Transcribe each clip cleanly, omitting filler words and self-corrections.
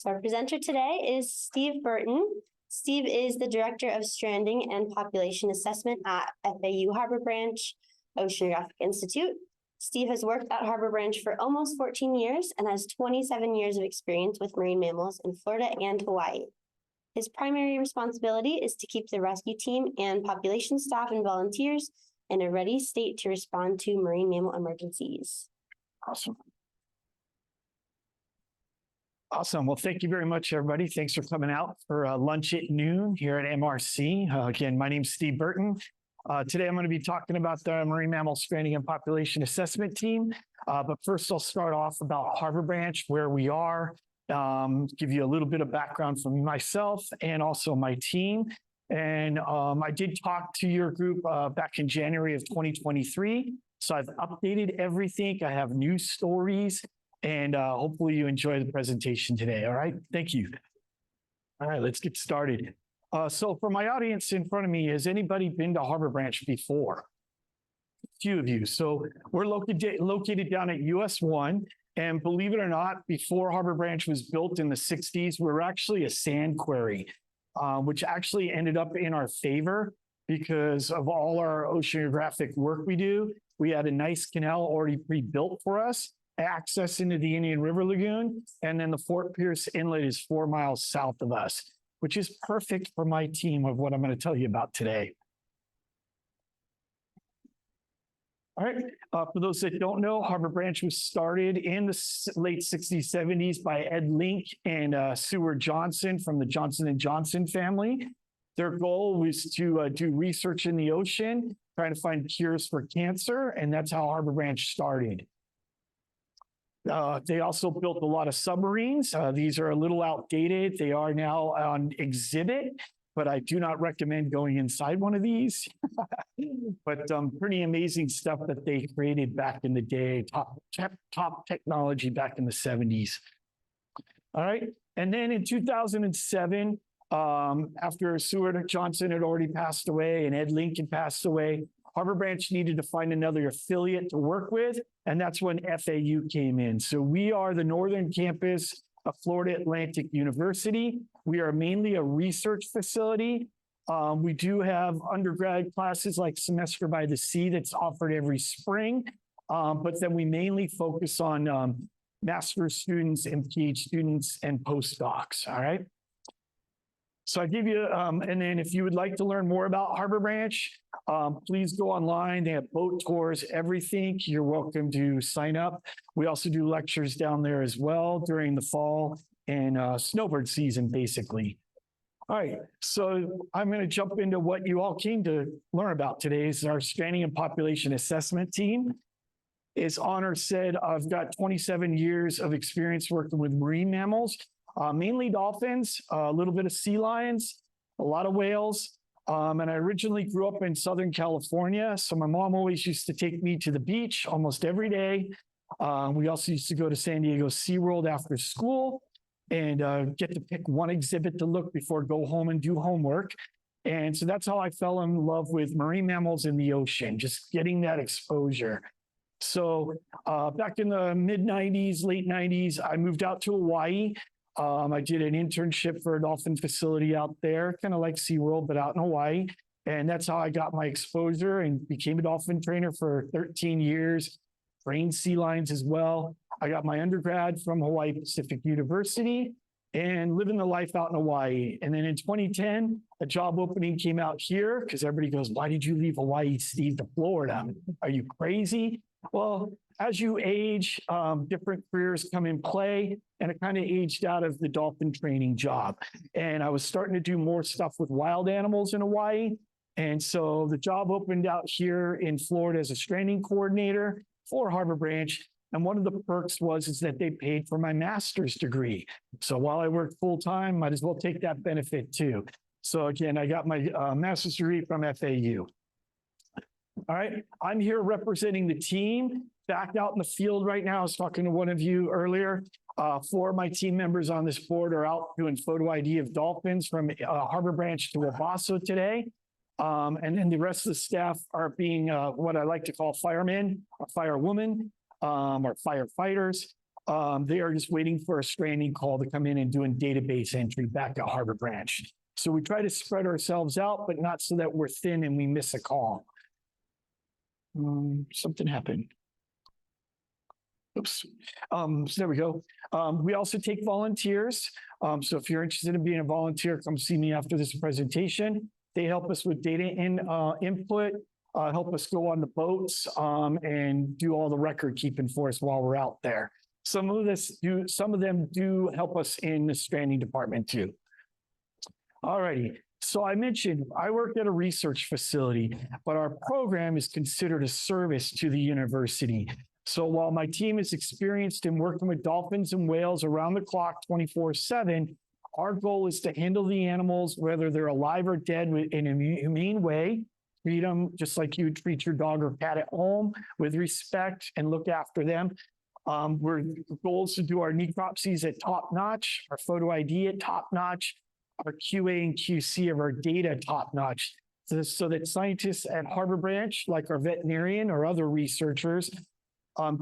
So our presenter today is Steve Burton. Steve is the Director of Stranding and Population Assessment at FAU Harbor Branch Oceanographic Institute. Steve has worked at Harbor Branch for almost 14 years and has 27 years of experience with marine mammals in Florida and Hawaii. His primary responsibility is to keep the rescue team and population staff and volunteers in a ready state to respond to marine mammal emergencies. Awesome. Well, thank you very much, everybody. Thanks for coming out for lunch at noon here at MRC. Again, my name's Steve Burton. Today, I'm going to be talking about the Marine Mammal Stranding and Population Assessment Team. But first, I'll start off about Harbor Branch, where we are, give you a little bit of background from myself and also my team. And I did talk to your group back in January of 2023. So I've updated everything. I have new stories. And hopefully you enjoy the presentation today. All right. Thank you. All right, let's get started. So for my audience in front of me, has anybody been to Harbor Branch before? A few of you. So we're located down at US 1. And believe it or not, before Harbor Branch was built in the 60s, we were actually a sand quarry, which actually ended up in our favor because of all our oceanographic work we do. We had a nice canal already pre-built for us, access into the Indian River Lagoon, and then the Fort Pierce Inlet is 4 miles south of us, which is perfect for my team of what I'm going to tell you about today. All right, for those that don't know, Harbor Branch was started in the late 60s, 70s by Ed Link and Seward Johnson from the Johnson & Johnson family. Their goal was to do research in the ocean, trying to find cures for cancer, and that's how Harbor Branch started. They also built a lot of submarines. These are a little outdated. They are now on exhibit, but I do not recommend going inside one of these. But pretty amazing stuff that they created back in the day, top technology back in the 70s. All right. And then in 2007, after Seward Johnson had already passed away and Ed Lincoln passed away, Harbor Branch needed to find another affiliate to work with, and that's when FAU came in. So we are the northern campus of Florida Atlantic University. We are mainly a research facility. We do have undergrad classes like Semester by the Sea that's offered every spring, but then we mainly focus on master's students and PhD students and postdocs, all right? So I give you, and then if you would like to learn more about Harbor Branch, please go online. They have boat tours, everything. You're welcome to sign up. We also do lectures down there as well during the fall and snowbird season, basically. All right, so I'm going to jump into what you all came to learn about today. Is our Stranding and Population Assessment Team. As Honor said, I've got 27 years of experience working with marine mammals. Mainly dolphins, a little bit of sea lions, a lot of whales. And I originally grew up in Southern California. So my mom always used to take me to the beach almost every day. We also used to go to San Diego SeaWorld after school and get to pick one exhibit to look before go home and do homework. And so that's how I fell in love with marine mammals in the ocean, just getting that exposure. So back in the mid 90s, late 90s, I moved out to Hawaii. I did an internship for a dolphin facility out there, kind of like SeaWorld, but out in Hawaii. And that's how I got my exposure and became a dolphin trainer for 13 years, trained sea lions as well. I got my undergrad from Hawaii Pacific University and living the life out in Hawaii. And then in 2010, a job opening came out here because everybody goes, why did you leave Hawaii, Steve, to Florida? Are you crazy? Well, as you age, different careers come in play, and it kind of aged out of the dolphin training job. And I was starting to do more stuff with wild animals in Hawaii. And so the job opened out here in Florida as a stranding coordinator for Harbor Branch. And one of the perks is that they paid for my master's degree. So while I worked full time, might as well take that benefit too. So again, I got my master's degree from FAU. All right, I'm here representing the team back out in the field right now. I was talking to one of you earlier. 4 of my team members on this board are out doing photo ID of dolphins from Harbor Branch to Wabasso today. And then the rest of the staff are being what I like to call firemen or firewomen or firefighters. They are just waiting for a stranding call to come in and doing database entry back at Harbor Branch. So we try to spread ourselves out, but not so that we're thin and we miss a call. Something happened. Oops. So there we go. We also take volunteers. So if you're interested in being a volunteer, come see me after this presentation. They help us with data input, help us go on the boats, and do all the record keeping for us while we're out there. Some of them do help us in the stranding department too. All righty. So I mentioned I work at a research facility, but our program is considered a service to the university. So while my team is experienced in working with dolphins and whales around the clock 24/7, our goal is to handle the animals, whether they're alive or dead, in a humane way, treat them just like you would treat your dog or cat at home with respect and look after them. Our goal is to do our necropsies at top notch, our photo ID at top notch, our QA and QC of our data top notch, so that scientists at Harbor Branch, like our veterinarian or other researchers,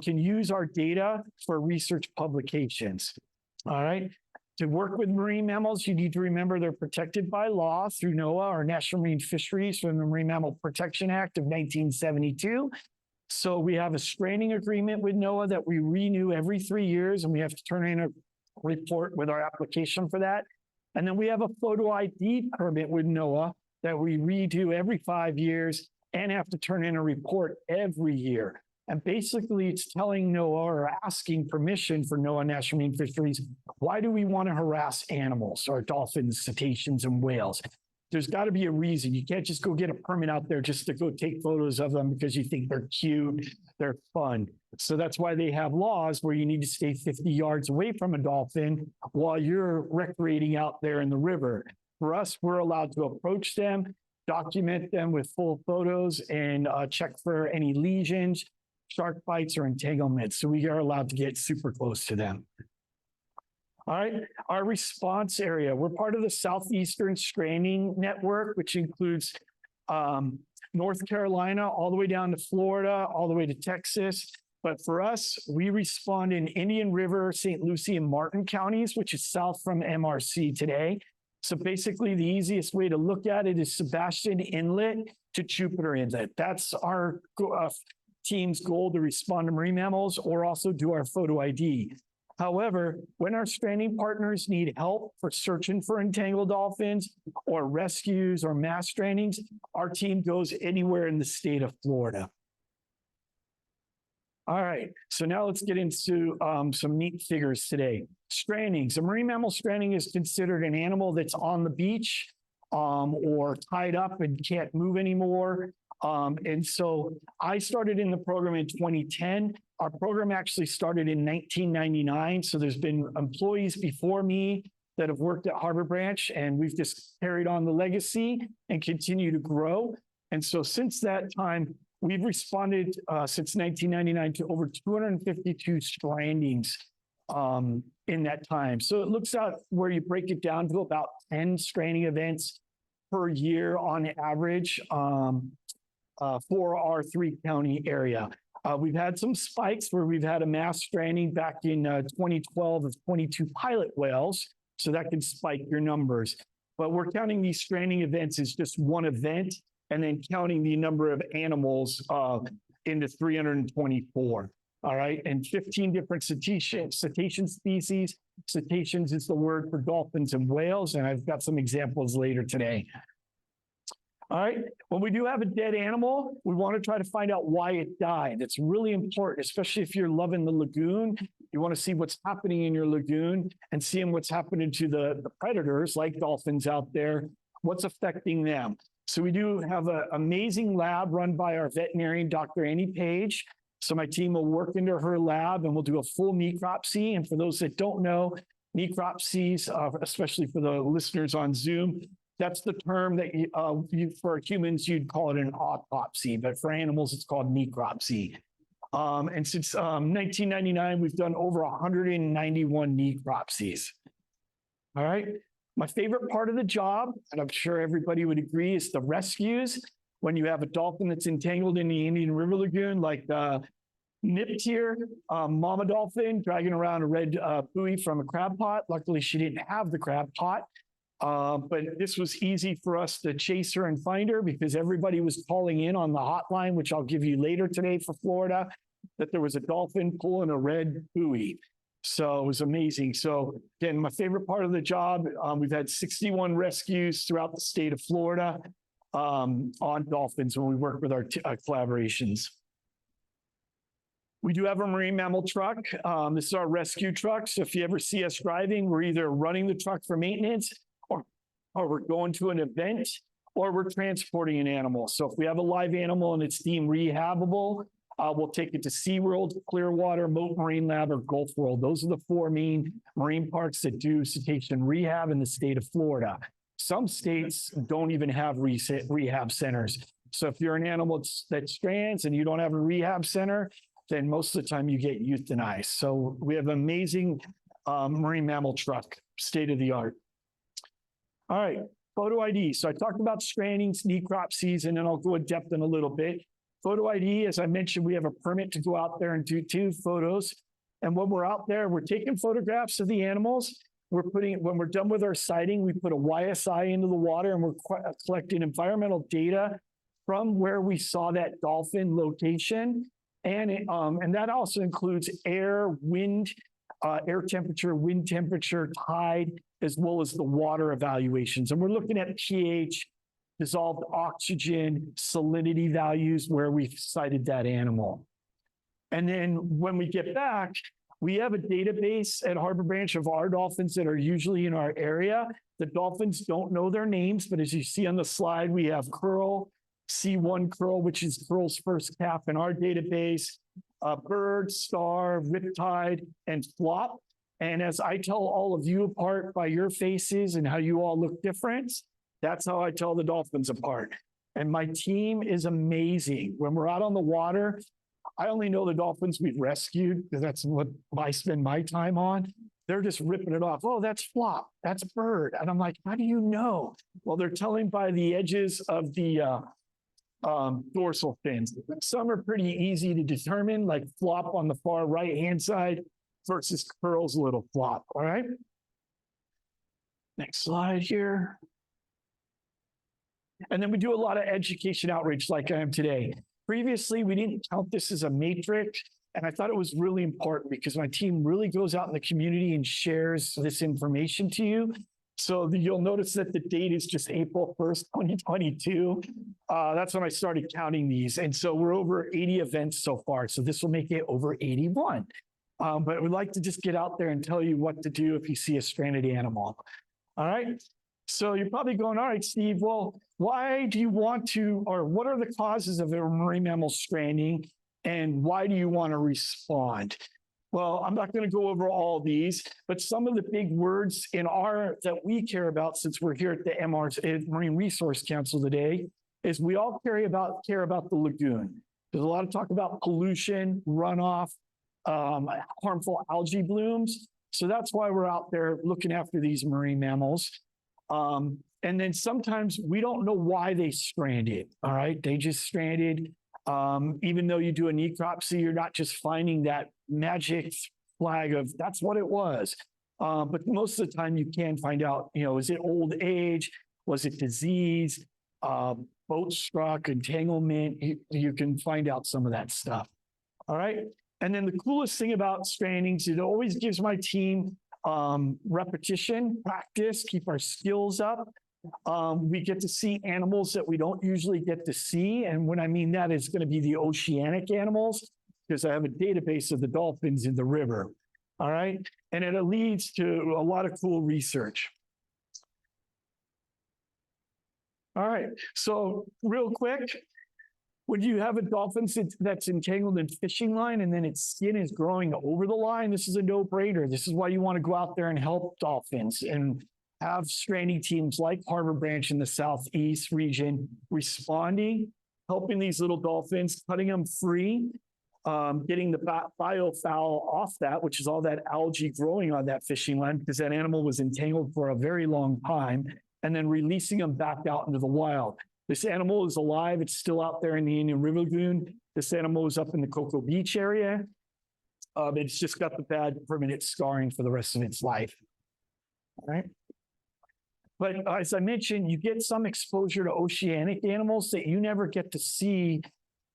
can use our data for research publications. All right. To work with marine mammals, you need to remember they're protected by law through NOAA, or National Marine Fisheries, from the Marine Mammal Protection Act of 1972. So we have a stranding agreement with NOAA that we renew every 3 years, and we have to turn in a report with our application for that. And then we have a photo ID permit with NOAA that we redo every 5 years and have to turn in a report every year. And basically, it's telling NOAA, or asking permission for NOAA National Marine Fisheries, why do we want to harass animals, or dolphins, cetaceans, and whales? There's got to be a reason. You can't just go get a permit out there just to go take photos of them because you think they're cute, they're fun. So that's why they have laws where you need to stay 50 yards away from a dolphin while you're recreating out there in the river. For us, we're allowed to approach them, document them with full photos, and check for any lesions, shark bites, or entanglements. So we are allowed to get super close to them. All right, our response area. We're part of the Southeastern Stranding Network, which includes North Carolina, all the way down to Florida, all the way to Texas. But for us, we respond in Indian River, St. Lucie, and Martin counties, which is south from MRC today. So basically, the easiest way to look at it is Sebastian Inlet to Jupiter Inlet. That's our team's goal, to respond to marine mammals or also do our photo ID. However, when our stranding partners need help for searching for entangled dolphins or rescues or mass strandings, our team goes anywhere in the state of Florida. All right, so now let's get into some neat figures today. Strandings. A marine mammal stranding is considered an animal that's on the beach or tied up and can't move anymore. And so I started in the program in 2010. Our program actually started in 1999. So there's been employees before me that have worked at Harbor Branch, and we've just carried on the legacy and continue to grow. And so since that time, we've responded since 1999 to over 252 strandings in that time. So it looks out where you break it down to about 10 stranding events per year on average for our 3-county area. We've had some spikes where we've had a mass stranding back in 2012 of 22 pilot whales. So that can spike your numbers. But we're counting these stranding events as just one event, and then counting the number of animals into 324. All right, and 15 different cetacean species. Cetaceans is the word for dolphins and whales, and I've got some examples later today. All right, when we do have a dead animal, we want to try to find out why it died. It's really important, especially if you're loving the lagoon. You want to see what's happening in your lagoon and seeing what's happening to the predators like dolphins out there, what's affecting them. So we do have an amazing lab run by our veterinarian, Dr. Annie Page. So my team will work into her lab and we'll do a full necropsy. And for those that don't know, necropsies, especially for the listeners on Zoom, that's the term that for humans, you'd call it an autopsy, but for animals, it's called necropsy. And since 1999, we've done over 191 necropsies. All right. My favorite part of the job, and I'm sure everybody would agree, is the rescues. When you have a dolphin that's entangled in the Indian River Lagoon, like Nipped here, mama dolphin dragging around a red buoy from a crab pot. Luckily, she didn't have the crab pot. But this was easy for us to chase her and find her because everybody was calling in on the hotline, which I'll give you later today for Florida, that there was a dolphin pulling a red buoy. So it was amazing. So again, my favorite part of the job, we've had 61 rescues throughout the state of Florida on dolphins when we work with our collaborations. We do have a marine mammal truck. This is our rescue truck. So if you ever see us driving, we're either running the truck for maintenance or we're going to an event or we're transporting an animal. So if we have a live animal and it's deemed rehabable, we'll take it to SeaWorld, Clearwater, Moat Marine Lab, or Gulf World. Those are the 4 main marine parks that do cetacean rehab in the state of Florida. Some states don't even have rehab centers. So if you're an animal that strands and you don't have a rehab center, then most of the time you get euthanized. So we have an amazing marine mammal truck, state of the art. All right, photo ID. So I talked about strandings, necropsies, and then I'll go in depth in a little bit. Photo ID, as I mentioned, we have a permit to go out there and do 2 photos. And when we're out there, we're taking photographs of the animals. When we're done with our sighting, we put a YSI into the water and we're collecting environmental data from where we saw that dolphin location. And that also includes air, wind, air temperature, wind temperature, tide, as well as the water evaluations. And we're looking at pH, dissolved oxygen, salinity values where we've sighted that animal. And then when we get back, we have a database at Harbor Branch of our dolphins that are usually in our area. The dolphins don't know their names, but as you see on the slide, we have Curl, C1 Curl, which is Curl's first calf in our database, Bird, Star, Riptide, and Flop. And as I tell all of you apart by your faces and how you all look different, that's how I tell the dolphins apart. And my team is amazing. When we're out on the water, I only know the dolphins we've rescued because that's what I spend my time on. They're just ripping it off. Oh, that's Flop. That's Bird. And I'm like, how do you know? Well, they're telling by the edges of the dorsal fins. Some are pretty easy to determine, like Flop on the far right-hand side versus Curl's little Flop. All right. Next slide here. And then we do a lot of education outreach like I am today. Previously, we didn't count this as a matrix, and I thought it was really important because my team really goes out in the community and shares this information to you. So you'll notice that the date is just April 1st, 2022. That's when I started counting these. And so we're over 80 events so far. So this will make it over 81. But we'd like to just get out there and tell you what to do if you see a stranded animal. All right. So you're probably going, all right, Steve, well, why do you want to, or what are the causes of a marine mammal stranding, and why do you want to respond? Well, I'm not going to go over all these, but some of the big words that we care about, since we're here at the Marine Resource Council today, is we all care about the lagoon. There's a lot of talk about pollution, runoff, harmful algae blooms. So that's why we're out there looking after these marine mammals. And then sometimes we don't know why they stranded. All right. They just stranded. Even though you do a necropsy, you're not just finding that magic flag of that's what it was. But most of the time you can find out, is it old age? Was it disease? Boat struck, entanglement? You can find out some of that stuff. All right. And then the coolest thing about strandings, it always gives my team repetition, practice, keep our skills up. We get to see animals that we don't usually get to see. And when I mean that, it's going to be the oceanic animals, because I have a database of the dolphins in the river. All right. And it leads to a lot of cool research. All right. So real quick, when you have a dolphin that's entangled in fishing line and then its skin is growing over the line, this is a no-brainer. This is why you want to go out there and help dolphins and have stranding teams like Harbor Branch in the Southeast region responding, helping these little dolphins, cutting them free, getting the biofoul off that, which is all that algae growing on that fishing line because that animal was entangled for a very long time, and then releasing them back out into the wild. This animal is alive. It's still out there in the Indian River Lagoon. This animal was up in the Cocoa Beach area. It's just got the bad permanent scarring for the rest of its life. All right. But as I mentioned, you get some exposure to oceanic animals that you never get to see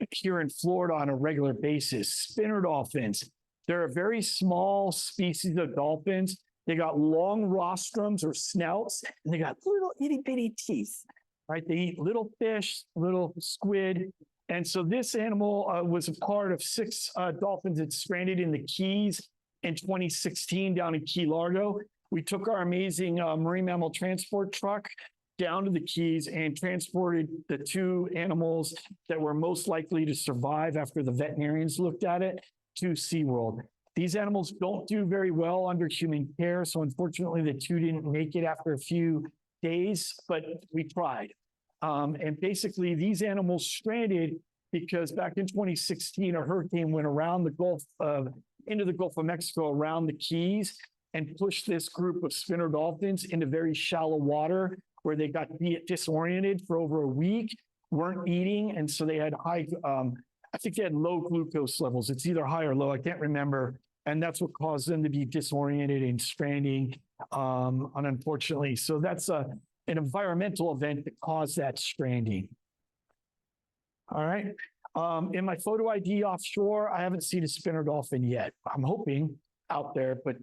here in Florida on a regular basis. Spinner dolphins. They're a very small species of dolphins. They got long rostrums or snouts, and they got little itty bitty teeth, right? They eat little fish, little squid. And so this animal was a part of 6 dolphins that stranded in the Keys in 2016 down in Key Largo. We took our amazing marine mammal transport truck down to the Keys and transported the 2 animals that were most likely to survive after the veterinarians looked at it to SeaWorld. These animals don't do very well under human care, so unfortunately the 2 didn't make it after a few days, but we tried. And basically these animals stranded because back in 2016, a hurricane went around the Gulf into the Gulf of Mexico around the Keys and pushed this group of spinner dolphins into very shallow water where they got disoriented for over a week, weren't eating. And so they had I think they had low glucose levels. It's either high or low, I can't remember. And that's what caused them to be disoriented and stranding, unfortunately. So that's an environmental event that caused that stranding. All right. In my photo ID offshore, I haven't seen a spinner dolphin yet. I'm hoping out there, but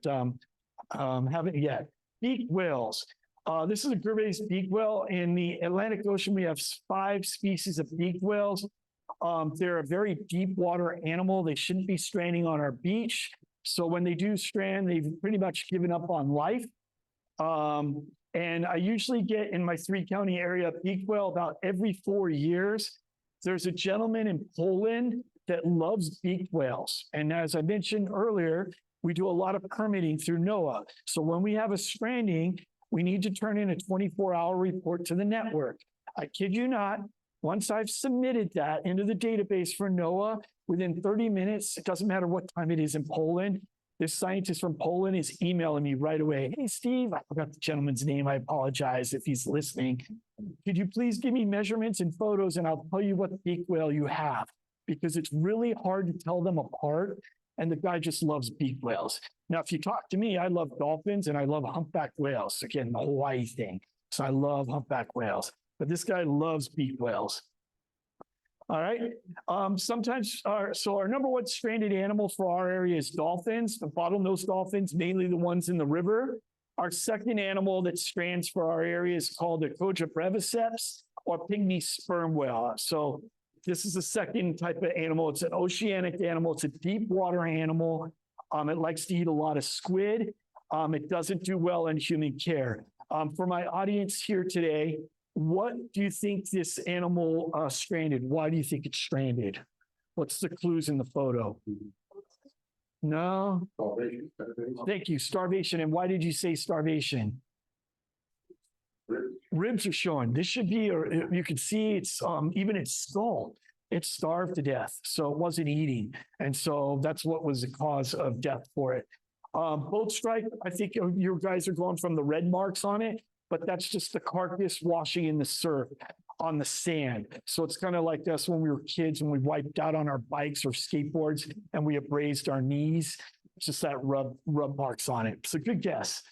haven't yet. Beaked whales. This is a Gervais beaked whale. In the Atlantic Ocean, we have 5 species of beaked whales. They're a very deep water animal. They shouldn't be stranding on our beach. So when they do strand, they've pretty much given up on life. And I usually get in my 3-county area beaked whale about every 4 years. There's a gentleman in Poland that loves beaked whales. And as I mentioned earlier, we do a lot of permitting through NOAA. So when we have a stranding, we need to turn in a 24-hour report to the network. I kid you not, once I've submitted that into the database for NOAA, within 30 minutes, it doesn't matter what time it is in Poland, this scientist from Poland is emailing me right away. Hey, Steve, I forgot the gentleman's name. I apologize if he's listening. Could you please give me measurements and photos and I'll tell you what beaked whale you have? Because it's really hard to tell them apart. And the guy just loves beaked whales. Now, if you talk to me, I love dolphins and I love humpback whales. Again, the Hawaii thing. So I love humpback whales. But this guy loves beaked whales. All right. Sometimes our number 1 stranded animal for our area is dolphins, the bottlenose dolphins, mainly the ones in the river. Our second animal that strands for our area is called the Koja breviceps or pygmy sperm whale. So this is the second type of animal. It's an oceanic animal. It's a deep water animal. It likes to eat a lot of squid. It doesn't do well in human care. For my audience here today, what do you think this animal stranded? Why do you think it's stranded? What's the clues in the photo? No? Starvation. Thank you. Starvation. And why did you say starvation? Ribs are showing. This should be, or you can see it's even its skull. It's starved to death. So it wasn't eating. And so that's what was the cause of death for it. Boat strike, I think you guys are going from the red marks on it, but that's just the carcass washing in the surf on the sand. So it's kind of like us when we were kids and we wiped out on our bikes or skateboards and we abrased our knees. It's just that rub marks on it. So good guess.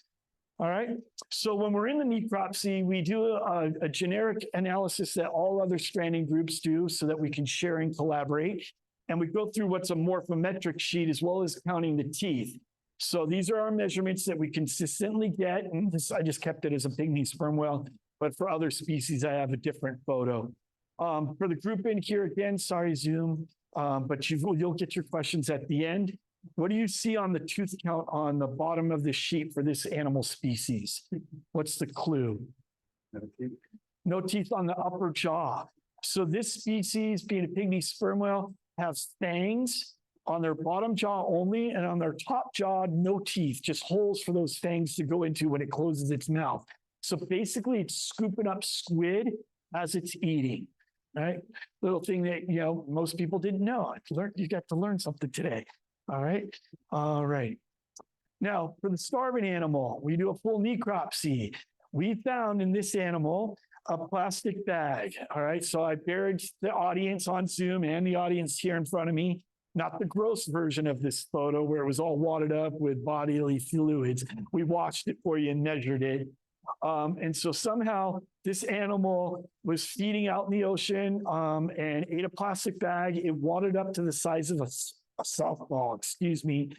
All right. So when we're in the necropsy, we do a generic analysis that all other stranding groups do so that we can share and collaborate. And we go through what's a morphometric sheet as well as counting the teeth. So these are our measurements that we consistently get. And this, I just kept it as a pygmy sperm whale, but for other species, I have a different photo. For the group in here, again, sorry, Zoom, but you'll get your questions at the end. What do you see on the tooth count on the bottom of the sheet for this animal species? What's the clue? No teeth on the upper jaw. So this species, being a pygmy sperm whale, has fangs on their bottom jaw only, and on their top jaw, no teeth, just holes for those fangs to go into when it closes its mouth. So basically, it's scooping up squid as it's eating, right? Little thing that, you know, most people didn't know. You got to learn something today. All right. All right. Now, for the starving animal, we do a full necropsy. We found in this animal a plastic bag. All right. So I buried the audience on Zoom and the audience here in front of me, not the gross version of this photo where it was all wadded up with bodily fluids. We washed it for you and measured it. And so somehow this animal was feeding out in the ocean and ate a plastic bag. It wadded up to the size of a softball, excuse me.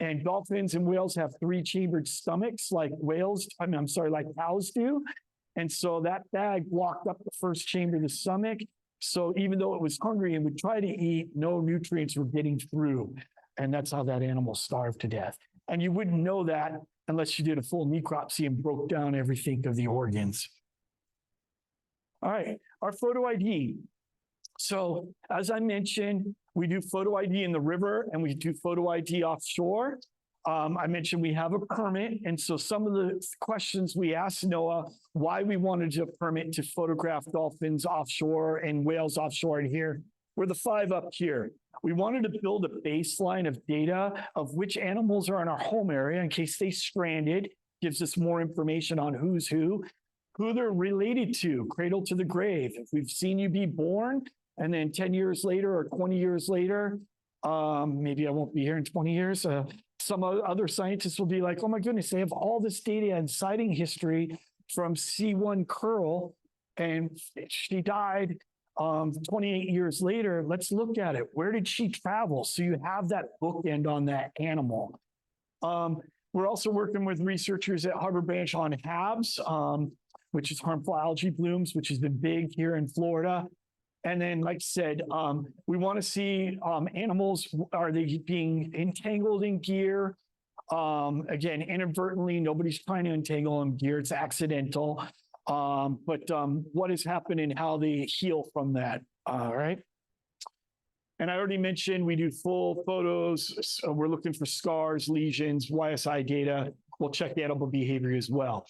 And dolphins and whales have 3-chambered stomachs like like cows do. And so that bag blocked up the first chamber of the stomach. So even though it was hungry and would try to eat, no nutrients were getting through. And that's how that animal starved to death. And you wouldn't know that unless you did a full necropsy and broke down everything of the organs. All right, our photo ID. So as I mentioned, we do photo ID in the river and we do photo ID offshore. I mentioned we have a permit. And so some of the questions we asked NOAA, why we wanted a permit to photograph dolphins offshore and whales offshore and here were the 5 up here. We wanted to build a baseline of data of which animals are in our home area in case they stranded, gives us more information on who's who they're related to, cradle to the grave. If we've seen you be born, and then 10 years later or 20 years later, maybe I won't be here in 20 years. Some other scientists will be like, oh my goodness, they have all this data and sighting history from C1 Curl, and she died 28 years later. Let's look at it. Where did she travel? So you have that bookend on that animal. We're also working with researchers at Harbor Branch on HABs, which is harmful algae blooms, which has been big here in Florida. And then, like I said, we want to see animals, are they being entangled in gear? Again, inadvertently, nobody's trying to entangle in gear, it's accidental. But what has happened and how they heal from that, all right? And I already mentioned we do full photos. So we're looking for scars, lesions, YSI data. We'll check animal behavior as well.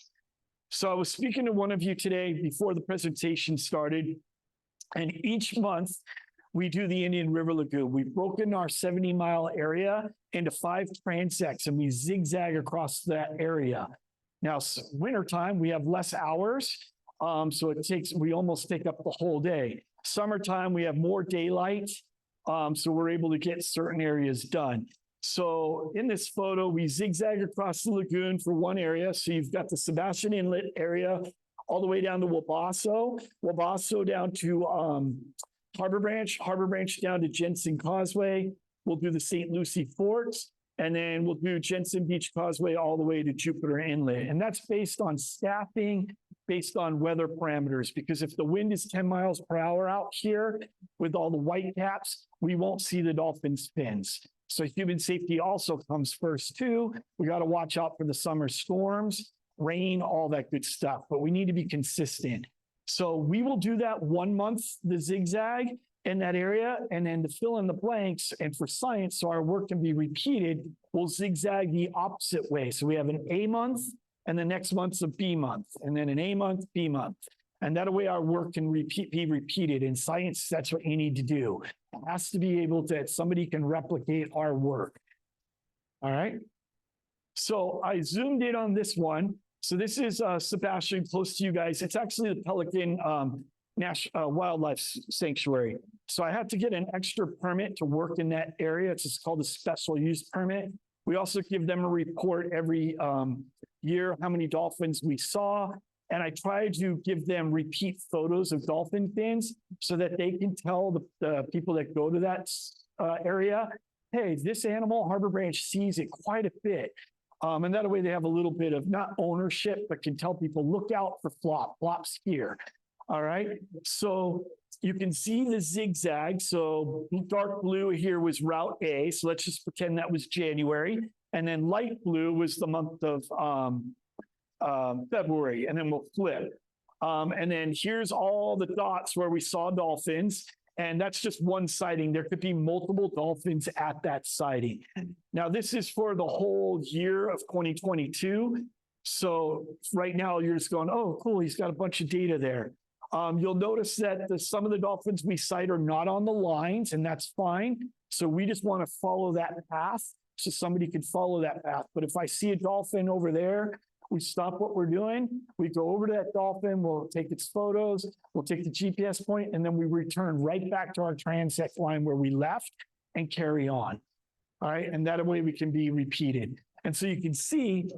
So I was speaking to one of you today before the presentation started. And each month we do the Indian River Lagoon. We've broken our 70-mile area into 5 transects and we zigzag across that area. Now, wintertime, we have less hours. So we almost take up the whole day. Summertime, we have more daylight. So we're able to get certain areas done. So in this photo, we zigzag across the lagoon for one area. So you've got the Sebastian Inlet area all the way down to Wabasso down to Harbor Branch down to Jensen Causeway. We'll do the St. Lucie Forks, and then we'll do Jensen Beach Causeway all the way to Jupiter Inlet. And that's based on staffing, based on weather parameters, because if the wind is 10 miles per hour out here with all the white caps, we won't see the dolphins' fins. So human safety also comes first too. We got to watch out for the summer storms, rain, all that good stuff, but we need to be consistent. So we will do that 1 month, the zigzag in that area, and then to fill in the blanks and for science, so our work can be repeated, we'll zigzag the opposite way. So we have an A month, and the next month's a B month, and then an A month, B month. And that way our work can be repeated. In science, that's what you need to do. It has to be able to, somebody can replicate our work. All right. So I zoomed in on this one. So this is Sebastian, close to you guys. It's actually the Pelican Wildlife Sanctuary. So I had to get an extra permit to work in that area. It's just called a special use permit. We also give them a report every year, how many dolphins we saw. And I try to give them repeat photos of dolphin fins so that they can tell the people that go to that area, hey, this animal, Harbor Branch sees it quite a bit. And that way they have a little bit of not ownership, but can tell people, look out for flops here. All right. So you can see the zigzag. So dark blue here was Route A. So let's just pretend that was January. And then light blue was the month of February, and then we'll flip. And then here's all the dots where we saw dolphins. And that's just one sighting. There could be multiple dolphins at that sighting. Now, this is for the whole year of 2022. So right now you're just going, oh, cool, he's got a bunch of data there. You'll notice that some of the dolphins we sight are not on the lines, and that's fine. So we just want to follow that path so somebody can follow that path. But if I see a dolphin over there, we stop what we're doing, we go over to that dolphin, we'll take its photos, we'll take the GPS point, and then we return right back to our transect line where we left and carry on. All right, and that way we can be repeated. And so you can see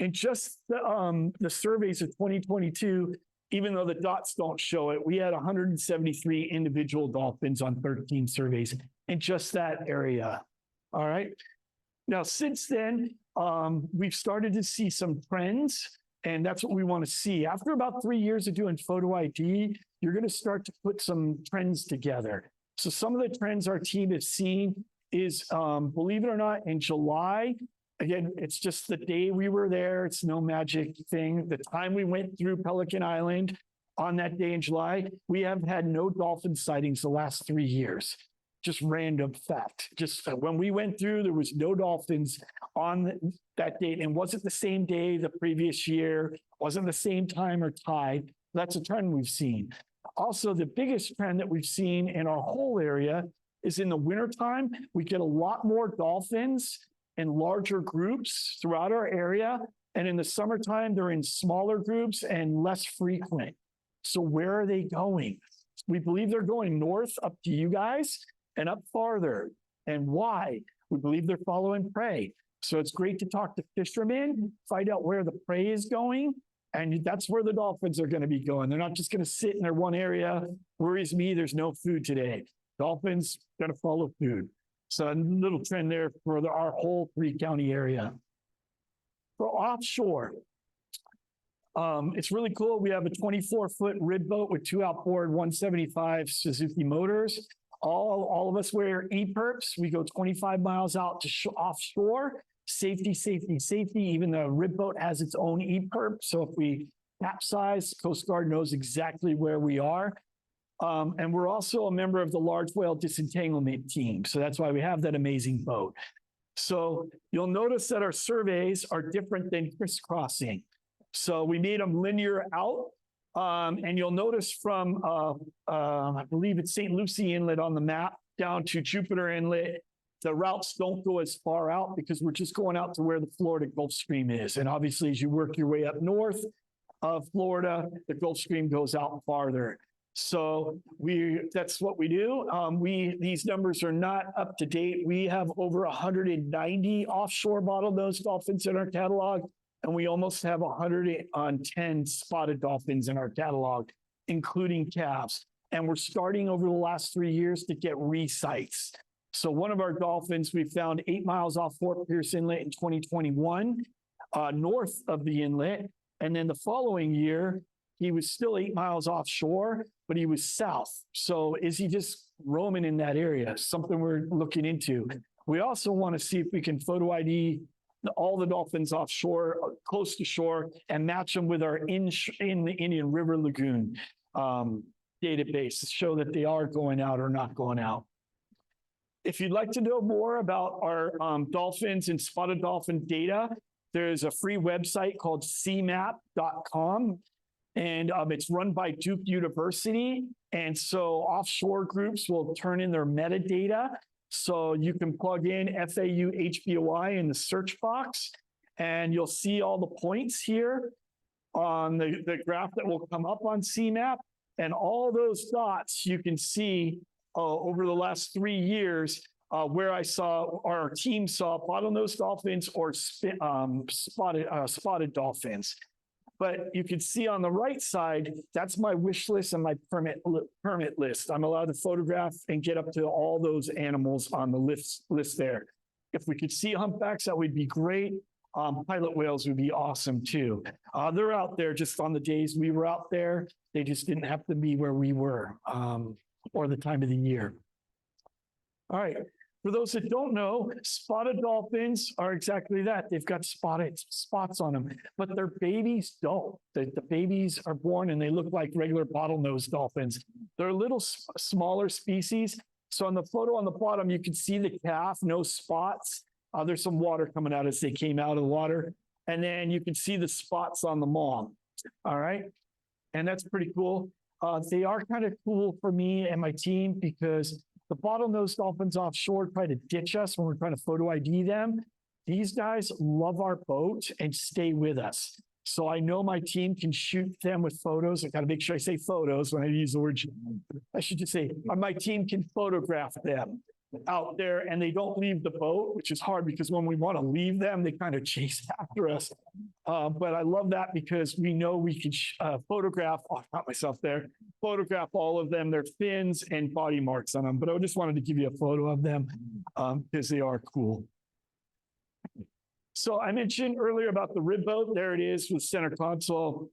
in just the surveys of 2022, even though the dots don't show it, we had 173 individual dolphins on 13 surveys in just that area. All right. Now, since then, we've started to see some trends, and that's what we want to see. After about 3 years of doing photo ID, you're going to start to put some trends together. So some of the trends our team has seen is, believe it or not, in July, again, it's just the day we were there. It's no magic thing. The time we went through Pelican Island on that day in July, we have had no dolphin sightings the last 3 years. Just random fact. Just when we went through, there was no dolphins on that date. And wasn't the same day the previous year, wasn't the same time or tide. That's a trend we've seen. Also, the biggest trend that we've seen in our whole area is in the wintertime, we get a lot more dolphins in larger groups throughout our area. And in the summertime, they're in smaller groups and less frequent. So where are they going? We believe they're going north up to you guys and up farther. And why? We believe they're following prey. So it's great to talk to fishermen, find out where the prey is going. And that's where the dolphins are going to be going. They're not just going to sit in their one area. Worries me, there's no food today. Dolphins going to follow food. So a little trend there for our whole 3-county area. For offshore, it's really cool. We have a 24-foot rib boat with 2 outboard 175 Suzuki motors. All of us wear E-perps. We go 25 miles out to offshore. Safety, safety, safety. Even the rib boat has its own E-perp. So if we capsize, Coast Guard knows exactly where we are. And we're also a member of the large whale disentanglement team. So that's why we have that amazing boat. So you'll notice that our surveys are different than crisscrossing. So we made them linear out. And you'll notice from, I believe it's St. Lucie Inlet on the map down to Jupiter Inlet, the routes don't go as far out because we're just going out to where the Florida Gulf Stream is. And obviously, as you work your way up north of Florida, the Gulf Stream goes out farther. So that's what we do. These numbers are not up to date. We have over 190 offshore bottlenose dolphins in our catalog, and we almost have 110 spotted dolphins in our catalog, including calves. And we're starting over the last 3 years to get re-sites. So one of our dolphins, we found 8 miles off Fort Pierce Inlet in 2021, north of the inlet. And then the following year, he was still 8 miles offshore, but he was south. So is he just roaming in that area? Something we're looking into. We also want to see if we can photo ID all the dolphins offshore, close to shore, and match them with our in the Indian River Lagoon database to show that they are going out or not going out. If you'd like to know more about our dolphins and spotted dolphin data, there's a free website called cmap.com. And it's run by Duke University. And so offshore groups will turn in their metadata. So you can plug in FAU HBOI in the search box, and you'll see all the points here on the graph that will come up on CMAP. And all those dots you can see over the last 3 years where our team saw bottlenose dolphins or spotted dolphins. But you can see on the right side, that's my wish list and my permit list. I'm allowed to photograph and get up to all those animals on the list there. If we could see humpbacks, that would be great. Pilot whales would be awesome too. They're out there just on the days we were out there. They just didn't have to be where we were or the time of the year. All right. For those that don't know, spotted dolphins are exactly that. They've got spots on them, but their babies don't. The babies are born and they look like regular bottlenose dolphins. They're a little smaller species. So on the photo on the bottom, you can see the calf, no spots. There's some water coming out as they came out of the water. And then you can see the spots on the mom. All right. And that's pretty cool. They are kind of cool for me and my team because the bottlenose dolphins offshore try to ditch us when we're trying to photo ID them. These guys love our boat and stay with us. So I know my team can shoot them with photos. I got to make sure I say photos when I use the word. I should just say my team can photograph them out there, and they don't leave the boat, which is hard because when we want to leave them, they kind of chase after us. But I love that because we know we can photograph, oh, not myself there, photograph all of them, their fins and body marks on them. But I just wanted to give you a photo of them because they are cool. So I mentioned earlier about the rib boat. There it is with center console,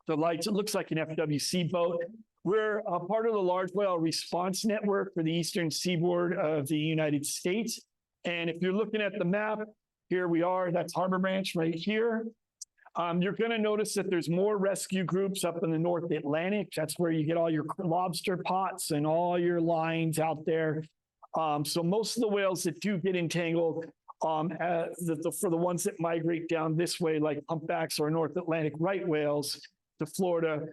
the lights. It looks like an FWC boat. We're a part of the large whale response network for the eastern seaboard of the United States. And if you're looking at the map, here we are, that's Harbor Branch right here. You're going to notice that there's more rescue groups up in the North Atlantic. That's where you get all your lobster pots and all your lines out there. So most of the whales that do get entangled, for the ones that migrate down this way, like humpbacks or North Atlantic right whales to Florida,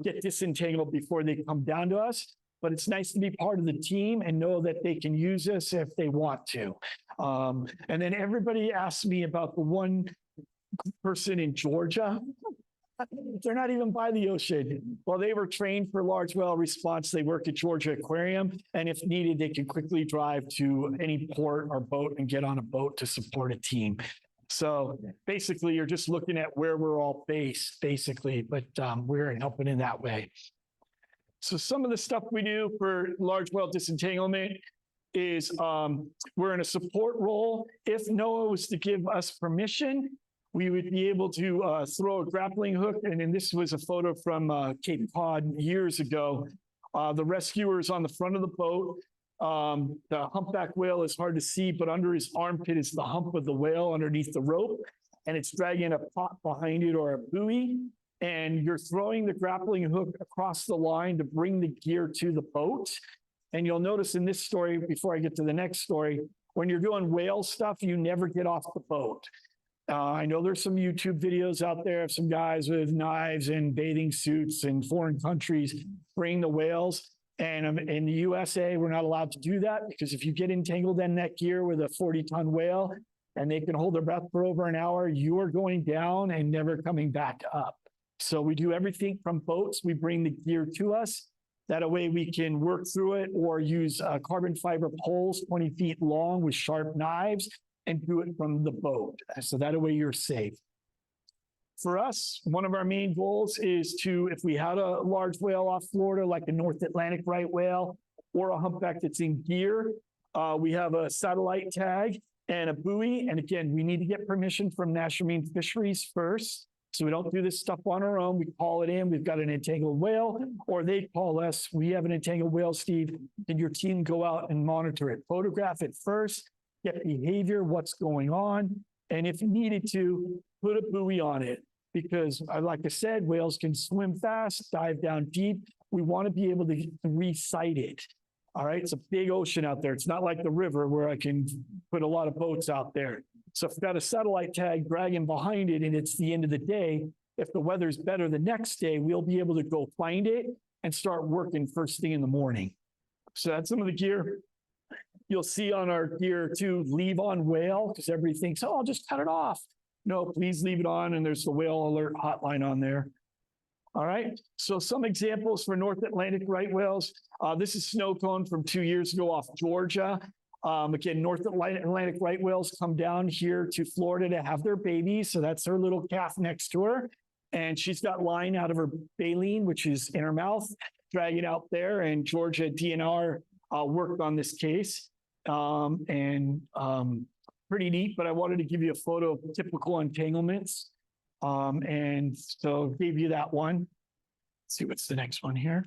get disentangled before they come down to us. But it's nice to be part of the team and know that they can use us if they want to. And then everybody asks me about the one person in Georgia. They're not even by the ocean. Well, they were trained for large whale response. They work at Georgia Aquarium, and if needed, they can quickly drive to any port or boat and get on a boat to support a team. So basically, you're just looking at where we're all based, basically, but we're helping in that way. So some of the stuff we do for large whale disentanglement is we're in a support role. If NOAA was to give us permission, we would be able to throw a grappling hook. And then this was a photo from Cape Cod years ago. The rescuer is on the front of the boat. The humpback whale is hard to see, but under his armpit is the hump of the whale underneath the rope. And it's dragging a pot behind it or a buoy. And you're throwing the grappling hook across the line to bring the gear to the boat. And you'll notice in this story, before I get to the next story, when you're doing whale stuff, you never get off the boat. I know there's some YouTube videos out there of some guys with knives and bathing suits in foreign countries bringing the whales. And in the USA, we're not allowed to do that because if you get entangled in that gear with a 40-ton whale and they can hold their breath for over an hour, you are going down and never coming back up. So we do everything from boats. We bring the gear to us. That way we can work through it or use carbon fiber poles 20 feet long with sharp knives and do it from the boat. So that way you're safe. For us, one of our main goals is to, if we had a large whale off Florida, like a North Atlantic right whale or a humpback that's in gear, we have a satellite tag and a buoy. And again, we need to get permission from National Marine Fisheries first. So we don't do this stuff on our own. We call it in. We've got an entangled whale, or they call us. We have an entangled whale, Steve. Can your team go out and monitor it? Photograph it first, get behavior, what's going on. And if you needed to, put a buoy on it. Because like I said, whales can swim fast, dive down deep. We want to be able to re-sight it. All right. It's a big ocean out there. It's not like the river where I can put a lot of boats out there. So if I've got a satellite tag dragging behind it and it's the end of the day, if the weather's better the next day, we'll be able to go find it and start working first thing in the morning. So that's some of the gear. You'll see on our gear too, leave on whale, because everybody thinks, oh, I'll just cut it off. No, please leave it on. And there's the whale alert hotline on there. All right. So some examples for North Atlantic right whales. This is snow cone from 2 years ago off Georgia. Again, North Atlantic right whales come down here to Florida to have their babies. So that's her little calf next to her. And she's got line out of her baleen, which is in her mouth, dragging out there. And Georgia DNR worked on this case. Pretty neat, but I wanted to give you a photo of typical entanglements. And so gave you that one. Let's see what's the next one here.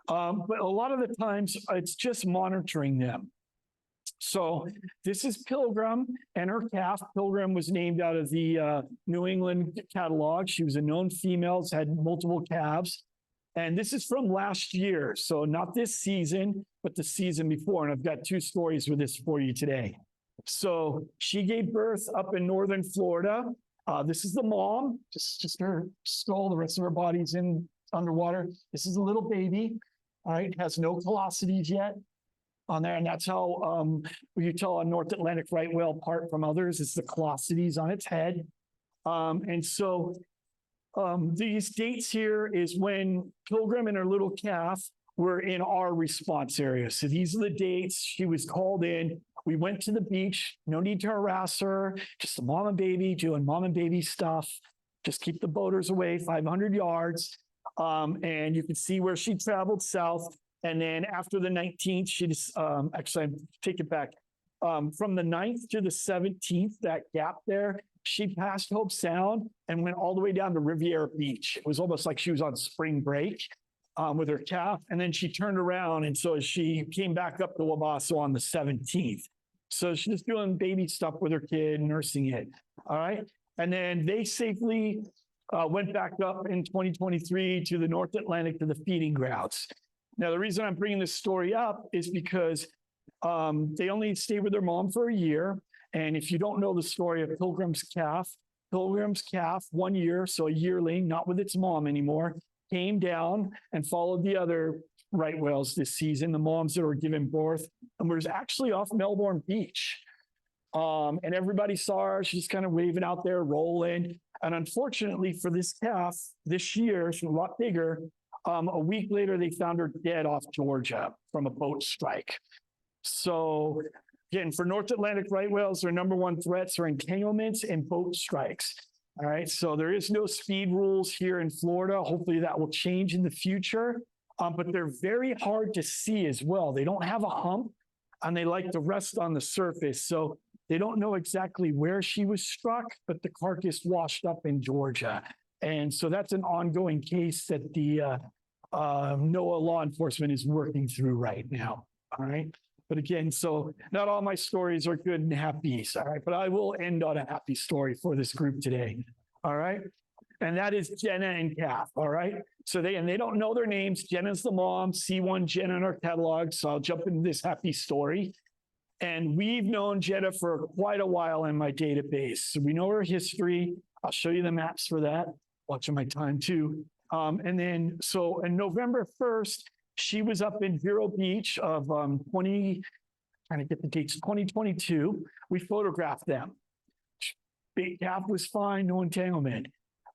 But a lot of the times it's just monitoring them. So this is Pilgrim and her calf. Pilgrim was named out of the New England catalog. She was a known female, had multiple calves. And this is from last year. So not this season, but the season before. And I've got two stories with this for you today. So she gave birth up in northern Florida. This is the mom, just her skull. The rest of her body's in underwater. This is a little baby. All right, has no callosities yet on there, and that's how you tell a North Atlantic right whale apart from others is the callosities on its head. And so These dates here is when Pilgrim and her little calf were in our response area. So these are the dates. She was called in. We went to the beach. No need to harass her. Just a mom and baby doing mom and baby stuff. Just keep the boaters away 500 yards. And you can see where she traveled south. And then after the 19th, she just, actually, I take it back. From the 9th to the 17th, that gap there, she passed Hope Sound and went all the way down to Riviera Beach. It was almost like she was on spring break with her calf. And then she turned around. And so she came back up to Wabasso on the 17th. So she's just doing baby stuff with her kid, nursing it. All right. And then they safely went back up in 2023 to the North Atlantic to the feeding grounds. Now, the reason I'm bringing this story up is because they only stayed with their mom for a year. And if you don't know the story of Pilgrim's calf, 1 year, so a yearling, not with its mom anymore, came down and followed the other right whales this season, the moms that were giving birth, and was actually off Melbourne Beach. And everybody saw her. She's kind of waving out there, rolling. And unfortunately for this calf, this year, she's a lot bigger. A week later, they found her dead off Georgia from a boat strike. So again, for North Atlantic right whales, their number one threats are entanglements and boat strikes. All right, so there is no speed rules here in Florida. Hopefully that will change in the future, but they're very hard to see as well. They don't have a hump and they like to rest on the surface. So they don't know exactly where she was struck, but the carcass washed up in Georgia. And so that's an ongoing case that the NOAA law enforcement is working through right now. All right. But again, so not all my stories are good and happy. All right. But I will end on a happy story for this group today. All right. And that is Jenna and Kath. All right. So they don't know their names. Jenna's the mom, C1 Jenna in our catalog. So I'll jump into this happy story. And we've known Jenna for quite a while in my database. So we know her history. I'll show you the maps for that. Watching my time too. And then, so on November 1st, she was up in Vero Beach of 2022. We photographed them. Big calf was fine, no entanglement.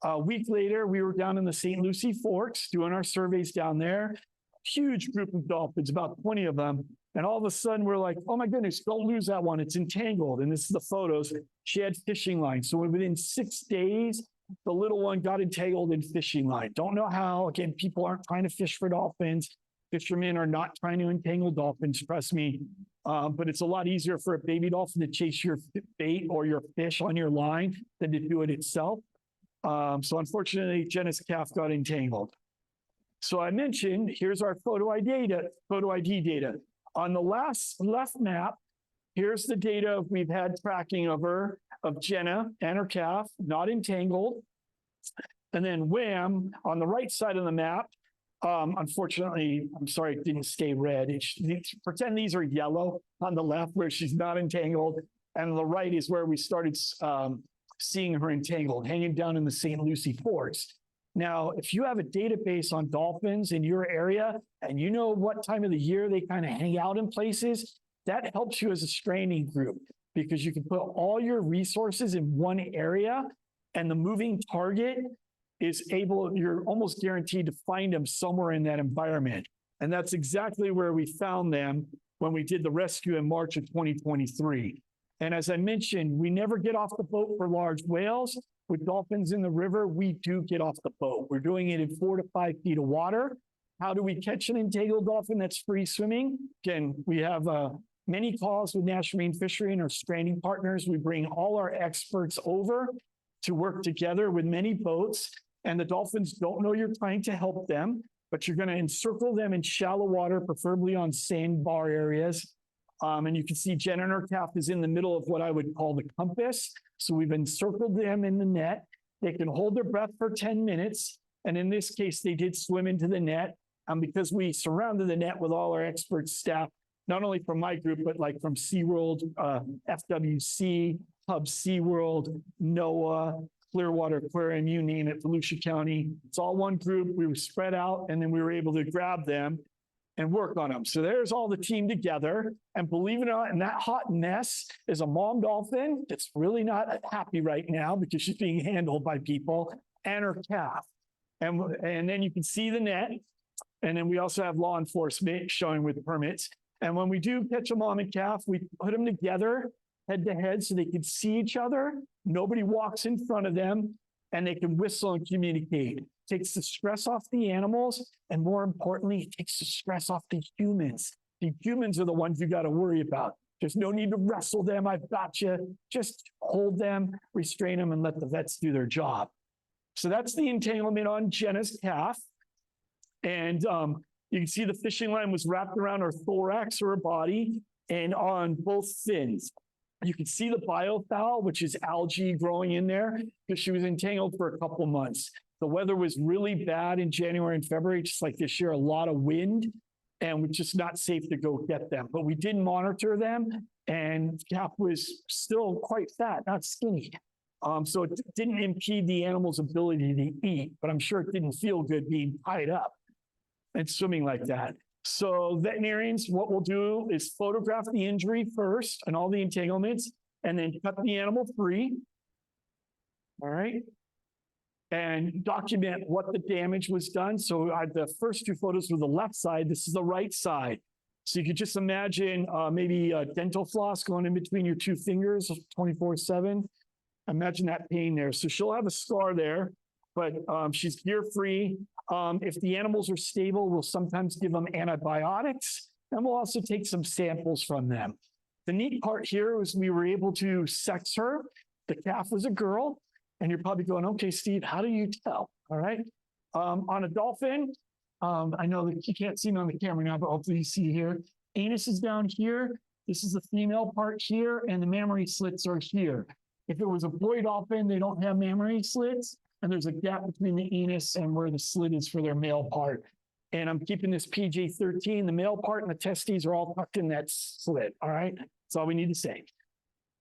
A week later, we were down in the St. Lucie Forks doing our surveys down there. Huge group of dolphins, about 20 of them. And all of a sudden, we're like, oh my goodness, don't lose that one. It's entangled. And this is the photos. She had fishing lines. So within 6 days, the little one got entangled in fishing line. Don't know how. Again, people aren't trying to fish for dolphins. Fishermen are not trying to entangle dolphins, trust me. But it's a lot easier for a baby dolphin to chase your bait or your fish on your line than to do it itself. So unfortunately, Jenna's calf got entangled. So I mentioned, here's our photo ID data. On the left map, here's the data we've had tracking of her, of Jenna and her calf, not entangled. And then wham, on the right side of the map, unfortunately, I'm sorry, it didn't stay red. Pretend these are yellow on the left where she's not entangled. And on the right is where we started seeing her entangled, hanging down in the St. Lucie Forks. Now, if you have a database on dolphins in your area and you know what time of the year they kind of hang out in places, that helps you as a stranding group because you can put all your resources in one area and the moving target is you're almost guaranteed to find them somewhere in that environment. And that's exactly where we found them when we did the rescue in March of 2023. And as I mentioned, we never get off the boat for large whales. With dolphins in the river, we do get off the boat. We're doing it in 4 to 5 feet of water. How do we catch an entangled dolphin that's free swimming? Again, we have many calls with National Marine Fishery and our stranding partners. We bring all our experts over to work together with many boats. And the dolphins don't know you're trying to help them, but you're going to encircle them in shallow water, preferably on sandbar areas. And you can see Jen and her calf is in the middle of what I would call the compass. So we've encircled them in the net. They can hold their breath for 10 minutes. And in this case, they did swim into the net. Because we surrounded the net with all our expert staff, not only from my group, but like from SeaWorld, FWC, Hub SeaWorld, NOAA, Clearwater Aquarium, you name it, Lucie County. It's all one group. We were spread out and then we were able to grab them and work on them. So there's all the team together. And believe it or not, in that hot mess is a mom dolphin that's really not happy right now because she's being handled by people. and her calf. And then you can see the net. And then we also have law enforcement showing with permits. And when we do catch a mom and calf, we put them together head to head so they can see each other. Nobody walks in front of them and they can whistle and communicate. It takes the stress off the animals. And more importantly, it takes the stress off the humans. The humans are the ones you got to worry about. There's no need to wrestle them. I've got you. Just hold them, restrain them, and let the vets do their job. So that's the entanglement on Jenna's calf. And you can see the fishing line was wrapped around her thorax or her body and on both fins. You can see the biofoul, which is algae growing in there because she was entangled for a couple months. The weather was really bad in January and February, just like this year, a lot of wind, and it's just not safe to go get them. But we did monitor them, and calf was still quite fat, not skinny. So it didn't impede the animal's ability to eat, but I'm sure it didn't feel good being tied up and swimming like that. So veterinarians, what we'll do is photograph the injury first and all the entanglements, and then cut the animal free. All right. And document what the damage was done. So the first two photos were the left side. This is the right side. So you could just imagine maybe a dental floss going in between your two fingers 24/7. Imagine that pain there. So she'll have a scar there, but she's gear-free. If the animals are stable, we'll sometimes give them antibiotics, and we'll also take some samples from them. The neat part here was we were able to sex her. The calf was a girl, and you're probably going, okay, Steve, how do you tell? All right. On a dolphin, I know that you can't see me on the camera now, but hopefully you see here. Anus is down here. This is the female part here, and the mammary slits are here. If it was a boy dolphin, they don't have mammary slits, and there's a gap between the anus and where the slit is for their male part. And I'm keeping this PG-13. The male part and the testes are all tucked in that slit, all right? That's all we need to say.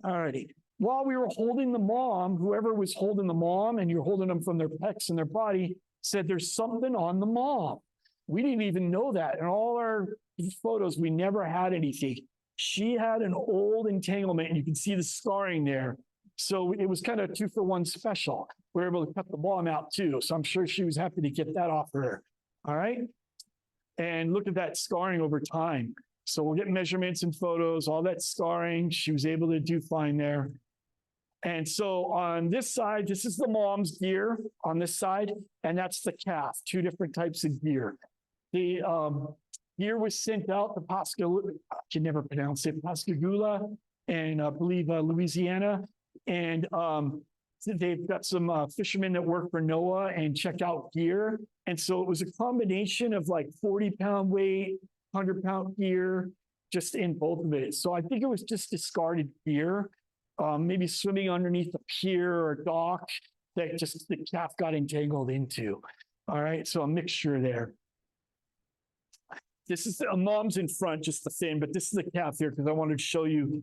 All righty. While we were holding the mom, whoever was holding the mom, and you're holding them from their pecs and their body, said there's something on the mom. We didn't even know that. In all our photos, we never had anything. She had an old entanglement, and you can see the scarring there. So it was kind of 2-for-1 special. We were able to cut the mom out too. So I'm sure she was happy to get that off her. All right. And look at that scarring over time. So we'll get measurements and photos, all that scarring. She was able to do fine there. And so on this side, this is the mom's gear on this side, and that's the calf, two different types of gear. The gear was sent out to Pascagoula, I can never pronounce it, Pascagoula, and I believe Louisiana. And they've got some fishermen that work for NOAA and check out gear. And so it was a combination of like 40-pound weight, 100-pound gear, just in both of it. So I think it was just discarded gear, maybe swimming underneath a pier or dock that just the calf got entangled into. All right, so a mixture there. This is a mom's in front, just the fin, but this is the calf here because I wanted to show you.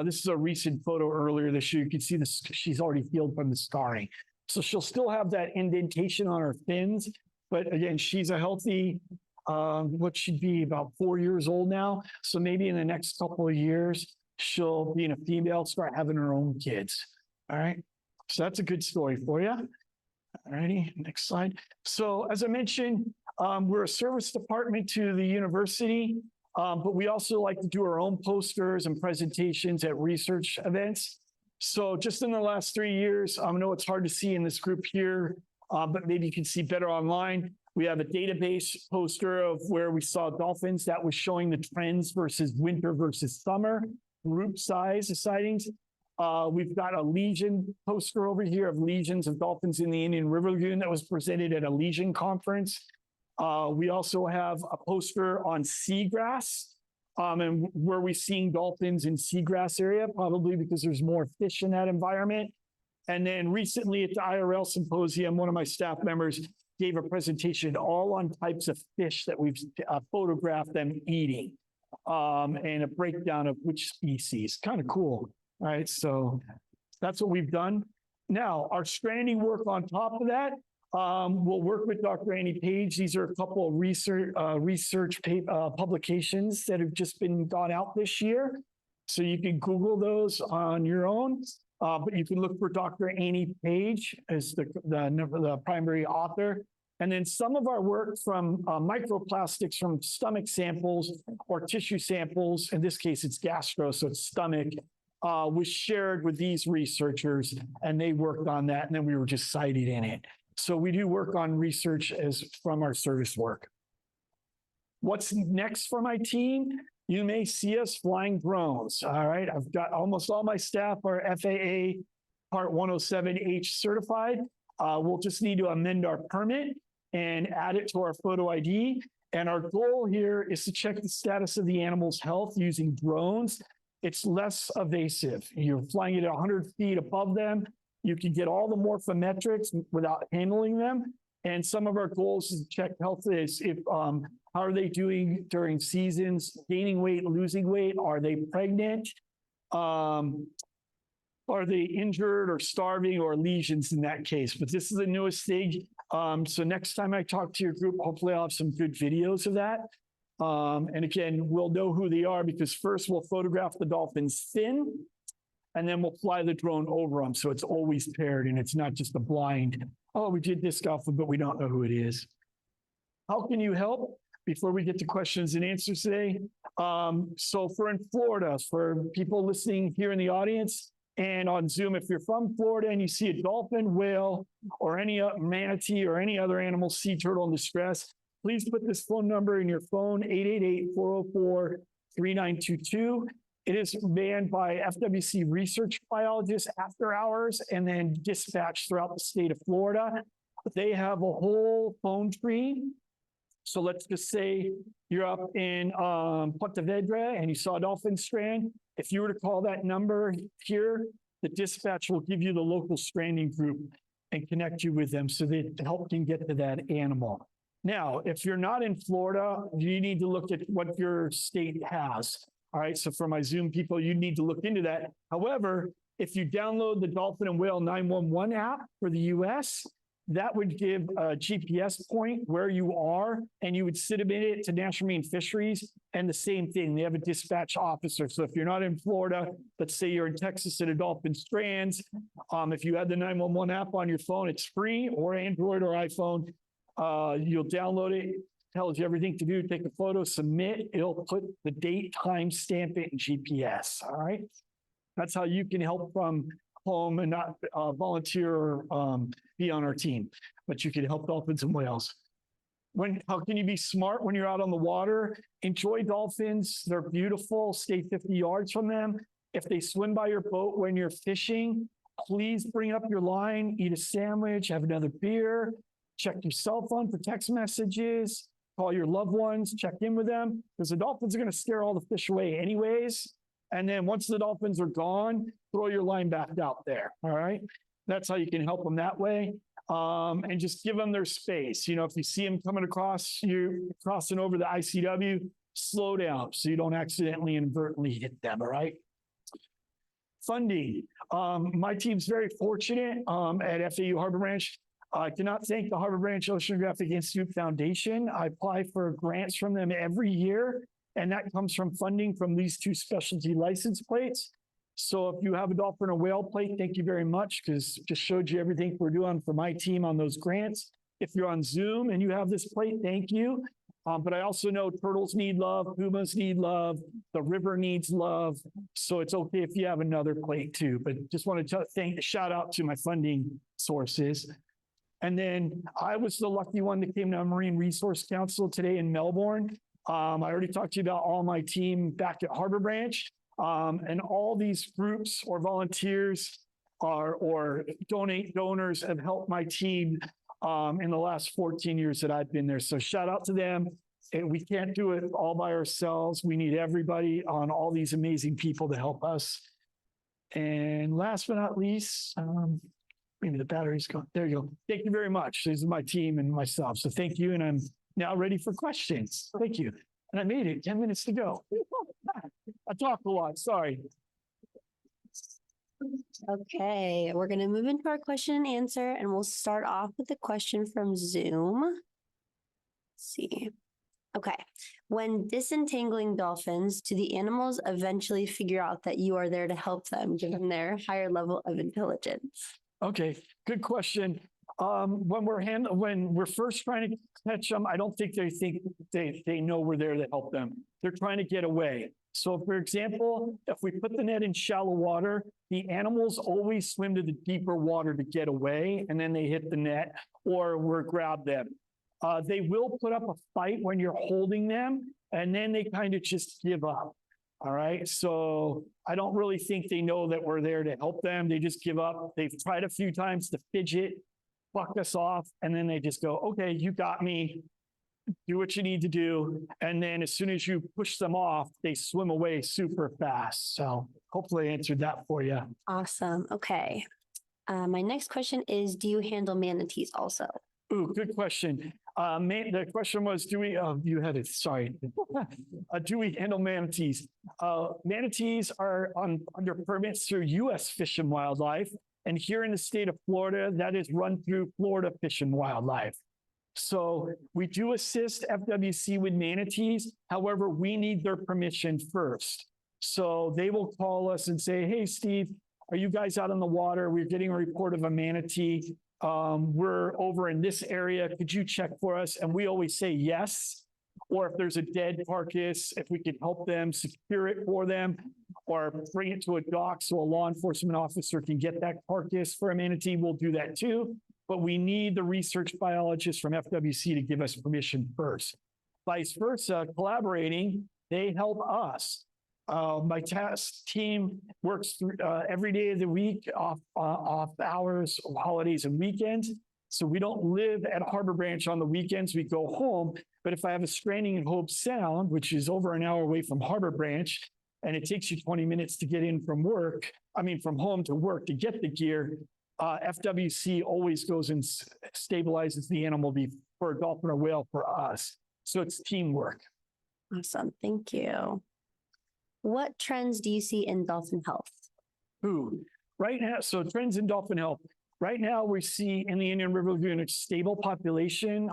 This is a recent photo earlier this year. You can see this, she's already healed from the scarring. So she'll still have that indentation on her fins, but again, she's a healthy, what should be about 4 years old now. So maybe in the next couple of years, she'll be a female, start having her own kids. All right. So that's a good story for you. All righty, next slide. So as I mentioned, we're a service department to the university. But we also like to do our own posters and presentations at research events. So just in the last 3 years, I know it's hard to see in this group here, but maybe you can see better online. We have a database poster of where we saw dolphins that was showing the trends versus winter versus summer, group size of sightings. We've got a legion poster over here of legions of dolphins in the Indian River Lagoon that was presented at a legion conference. We also have a poster on seagrass, and where we're seeing dolphins in seagrass area, probably because there's more fish in that environment. And then recently at the IRL symposium, one of my staff members gave a presentation all on types of fish that we've photographed them eating, and a breakdown of which species. Kind of cool, right? So that's what we've done. Now, our stranding work on top of that, we'll work with Dr. Annie Page. These are a couple of research publications that have just been gone out this year. So you can Google those on your own. but you can look for Dr. Annie Page as the primary author. And then some of our work from microplastics from stomach samples or tissue samples, in this case, it's gastro, so it's stomach, was shared with these researchers, and they worked on that, and then we were just cited in it. So we do work on research as from our service work. What's next for my team? You may see us flying drones. All right, I've got almost all my staff are FAA Part 107H certified. We'll just need to amend our permit and add it to our photo ID. And our goal here is to check the status of the animal's health using drones. It's less evasive. You're flying it at 100 feet above them. You can get all the morphometrics without handling them. And some of our goals is to check health is if how are they doing during seasons, gaining weight, losing weight? Are they pregnant? Are they injured or starving or lesions in that case? But this is the newest stage. So next time I talk to your group, hopefully I'll have some good videos of that. And again, we'll know who they are because first we'll photograph the dolphin's fin, and then we'll fly the drone over them. So it's always paired and it's not just a blind, oh, we did disc alpha, but we don't know who it is. How can you help? Before we get to questions and answers today. So for in Florida, for people listening here in the audience and on Zoom, if you're from Florida and you see a dolphin, whale, or any manatee or any other sea turtle in distress, please put this phone number in your phone, 888-404-3922. It is manned by FWC research biologists after hours and then dispatched throughout the state of Florida. They have a whole phone tree. So let's just say you're up in Ponte Vedra and you saw a dolphin strand. If you were to call that number here, the dispatch will give you the local stranding group and connect you with them so that help can get to that animal. Now, if you're not in Florida, you need to look at what your state has. All right, so for my Zoom people, you need to look into that. However, if you download the Dolphin and Whale 911 app for the US, that would give a GPS point where you are, and you would submit it to National Marine Fisheries, and the same thing, they have a dispatch officer. So if you're not in Florida, let's say you're in Texas and a dolphin strands, if you have the 911 app on your phone, it's free, or Android or iPhone, you'll download it, tells you everything to do, take a photo, submit, it'll put the date, time, stamp it in GPS, all right? That's how you can help from home and not volunteer or be on our team, but you can help dolphins and whales. How can you be smart when you're out on the water? Enjoy dolphins. They're beautiful. Stay 50 yards from them. If they swim by your boat when you're fishing, please bring up your line, eat a sandwich, have another beer, check your cell phone for text messages, call your loved ones, check in with them, because the dolphins are going to scare all the fish away anyways. And then once the dolphins are gone, throw your line back out there, all right? That's how you can help them that way. And just give them their space. You know, if you see them coming across, you're crossing over the ICW, slow down so you don't accidentally inadvertently hit them, all right? Funding. My team's very fortunate at FAU Harbor Branch. I cannot thank the Harbor Branch Oceanographic Institute Foundation. I apply for grants from them every year, and that comes from funding from these two specialty license plates. So if you have a dolphin or whale plate, thank you very much, because just showed you everything we're doing for my team on those grants. If you're on Zoom and you have this plate, thank you. But I also know turtles need love, pumas need love, the river needs love. So it's okay if you have another plate too, but just want to shout out to my funding sources. And then I was the lucky one that came to Marine Resource Council today in Melbourne. I already talked to you about all my team back at Harbor Branch. And all these groups or volunteers or donors have helped my team in the last 14 years that I've been there. So shout out to them. And we can't do it all by ourselves. We need everybody on all these amazing people to help us. And last but not least, maybe the battery's gone. There you go. Thank you very much. This is my team and myself. So thank you. And I'm now ready for questions. Thank you. And I made it 10 minutes to go. I talked a lot, sorry. Okay, we're going to move into our question and answer, and we'll start off with a question from Zoom. Let's see. Okay. When disentangling dolphins, do the animals eventually figure out that you are there to help them, given their higher level of intelligence? Okay, good question. When we're first trying to catch them, I don't think they know we're there to help them. They're trying to get away. So for example, if we put the net in shallow water, the animals always swim to the deeper water to get away, and then they hit the net or we're grab them. They will put up a fight when you're holding them, and then they kind of just give up. All right. So I don't really think they know that we're there to help them. They just give up. They've tried a few times to fidget, fuck us off, and then they just go, okay, you got me. Do what you need to do. And then as soon as you push them off, they swim away super fast. So hopefully I answered that for you. Awesome. Okay. My next question is, do you handle manatees also? Ooh, good question. The question was, do we, you had it, sorry. Do we handle manatees? Manatees are under permits through U.S. Fish and Wildlife. And here in the state of Florida, that is run through Florida Fish and Wildlife. So we do assist FWC with manatees. However, we need their permission first. So they will call us and say, hey, Steve, are you guys out in the water? We're getting a report of a manatee. We're over in this area. Could you check for us? And we always say yes. Or if there's a dead carcass, if we can help them secure it for them or bring it to a dock so a law enforcement officer can get that carcass for a manatee, we'll do that too. But we need the research biologists from FWC to give us permission first. Vice versa, collaborating, they help us. My task team works through, every day of the week, off hours, holidays, and weekends. So we don't live at Harbor Branch on the weekends. We go home. But if I have a stranding in Hope Sound, which is over an hour away from Harbor Branch, and it takes you 20 minutes to get in from from home to work to get the gear, FWC always goes and stabilizes the animal for a dolphin or whale for us. So it's teamwork. Awesome. Thank you. What trends do you see in dolphin health? Right now, so trends in dolphin health. Right now, we see in the Indian River Lagoon a stable population.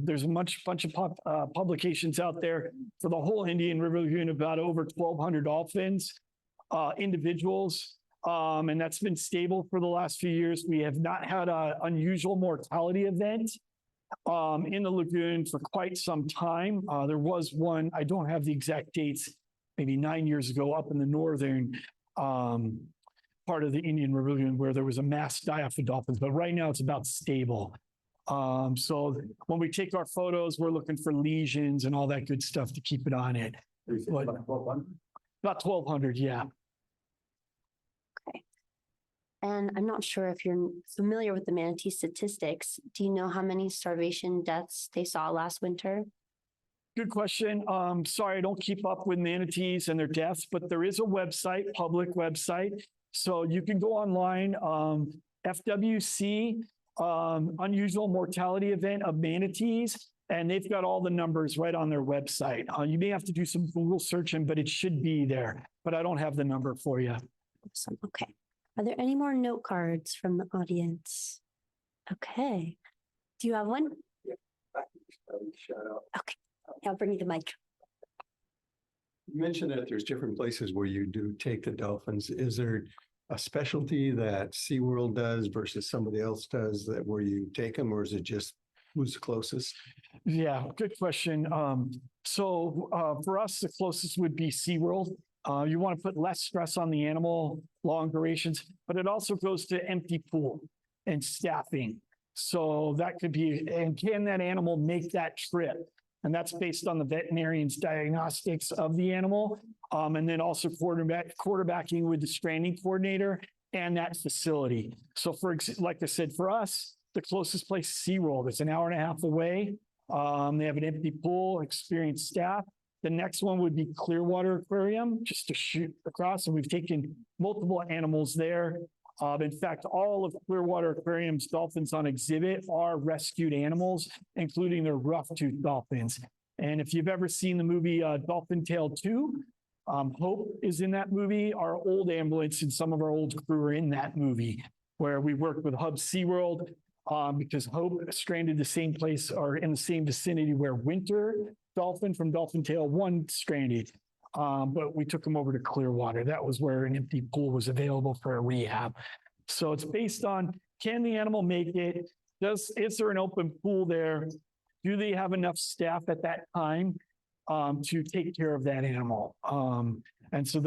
There's a bunch of publications out there for the whole Indian River Lagoon, about over 1,200 dolphins, individuals. And that's been stable for the last few years. We have not had an unusual mortality event in the lagoon for quite some time. There was one, I don't have the exact dates, maybe 9 years ago up in the northern part of the Indian River Lagoon where there was a mass die-off of dolphins, but right now it's about stable. So when we take our photos, we're looking for lesions and all that good stuff to keep it on it. But, about 1,200, yeah. Okay. And I'm not sure if you're familiar with the manatee statistics. Do you know how many starvation deaths they saw last winter? Good question. Sorry, I don't keep up with manatees and their deaths, but there is a website, public website. So you can go online, FWC, unusual mortality event of manatees, and they've got all the numbers right on their website. You may have to do some Google searching, but it should be there, but I don't have the number for you. Awesome. Okay. Are there any more note cards from the audience? Okay. Do you have one? Okay. I'll bring you the mic. You mentioned that there's different places where you do take the dolphins. Is there a specialty that SeaWorld does versus somebody else does that where you take them, or is it just who's closest? Yeah, good question. For us, the closest would be SeaWorld. You want to put less stress on the animal, long durations, but it also goes to empty pool and staffing. So that could be, and can that animal make that trip? And that's based on the veterinarian's diagnostics of the animal. And then also quarterbacking with the stranding coordinator and that facility. So like I said, for us, the closest place is SeaWorld. It's an hour and a half away. They have an empty pool, experienced staff. The next one would be Clearwater Aquarium, just to shoot across. And we've taken multiple animals there. In fact, all of Clearwater Aquarium's dolphins on exhibit are rescued animals, including their rough-toothed dolphins. And if you've ever seen the movie Dolphin Tale 2, Hope is in that movie. Our old ambulance and some of our old crew are in that movie, where we worked with Hub SeaWorld because Hope stranded the same place or in the same vicinity where Winter dolphin from Dolphin Tail, one stranded. But we took him over to Clearwater. That was where an empty pool was available for a rehab. So it's based on, can the animal make it? Is there an open pool there? Do they have enough staff at that time to take care of that animal? And so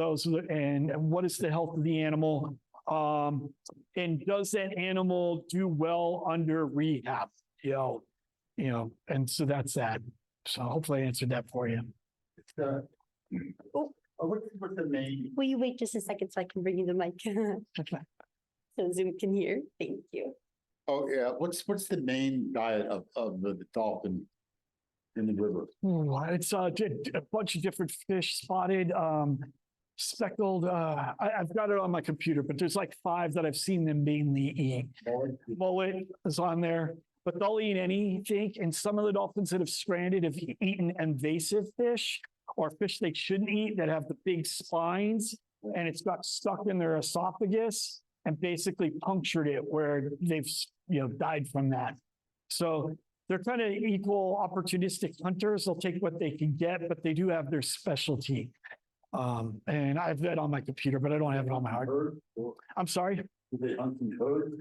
and what is the health of the animal? And does that animal do well under rehab? And so that's that. So hopefully I answered that for you. What's the main? Will you wait just a second so I can bring you the mic? So Zoom can hear. Thank you. Oh, yeah, what's the main diet of the dolphin in the river? It's a bunch of different fish, spotted, speckled. I've got it on my computer, but there's like 5 that I've seen them mainly eat. Mullet is on there, but they'll eat anything. And some of the dolphins that have stranded have eaten invasive fish or fish they shouldn't eat that have the big spines, and it's got stuck in their esophagus and basically punctured it where they've died from that. So they're kind of equal opportunistic hunters. They'll take what they can get, but they do have their specialty. And I have that on my computer, but I don't have it on my hard. I'm sorry. Do they hunt in code?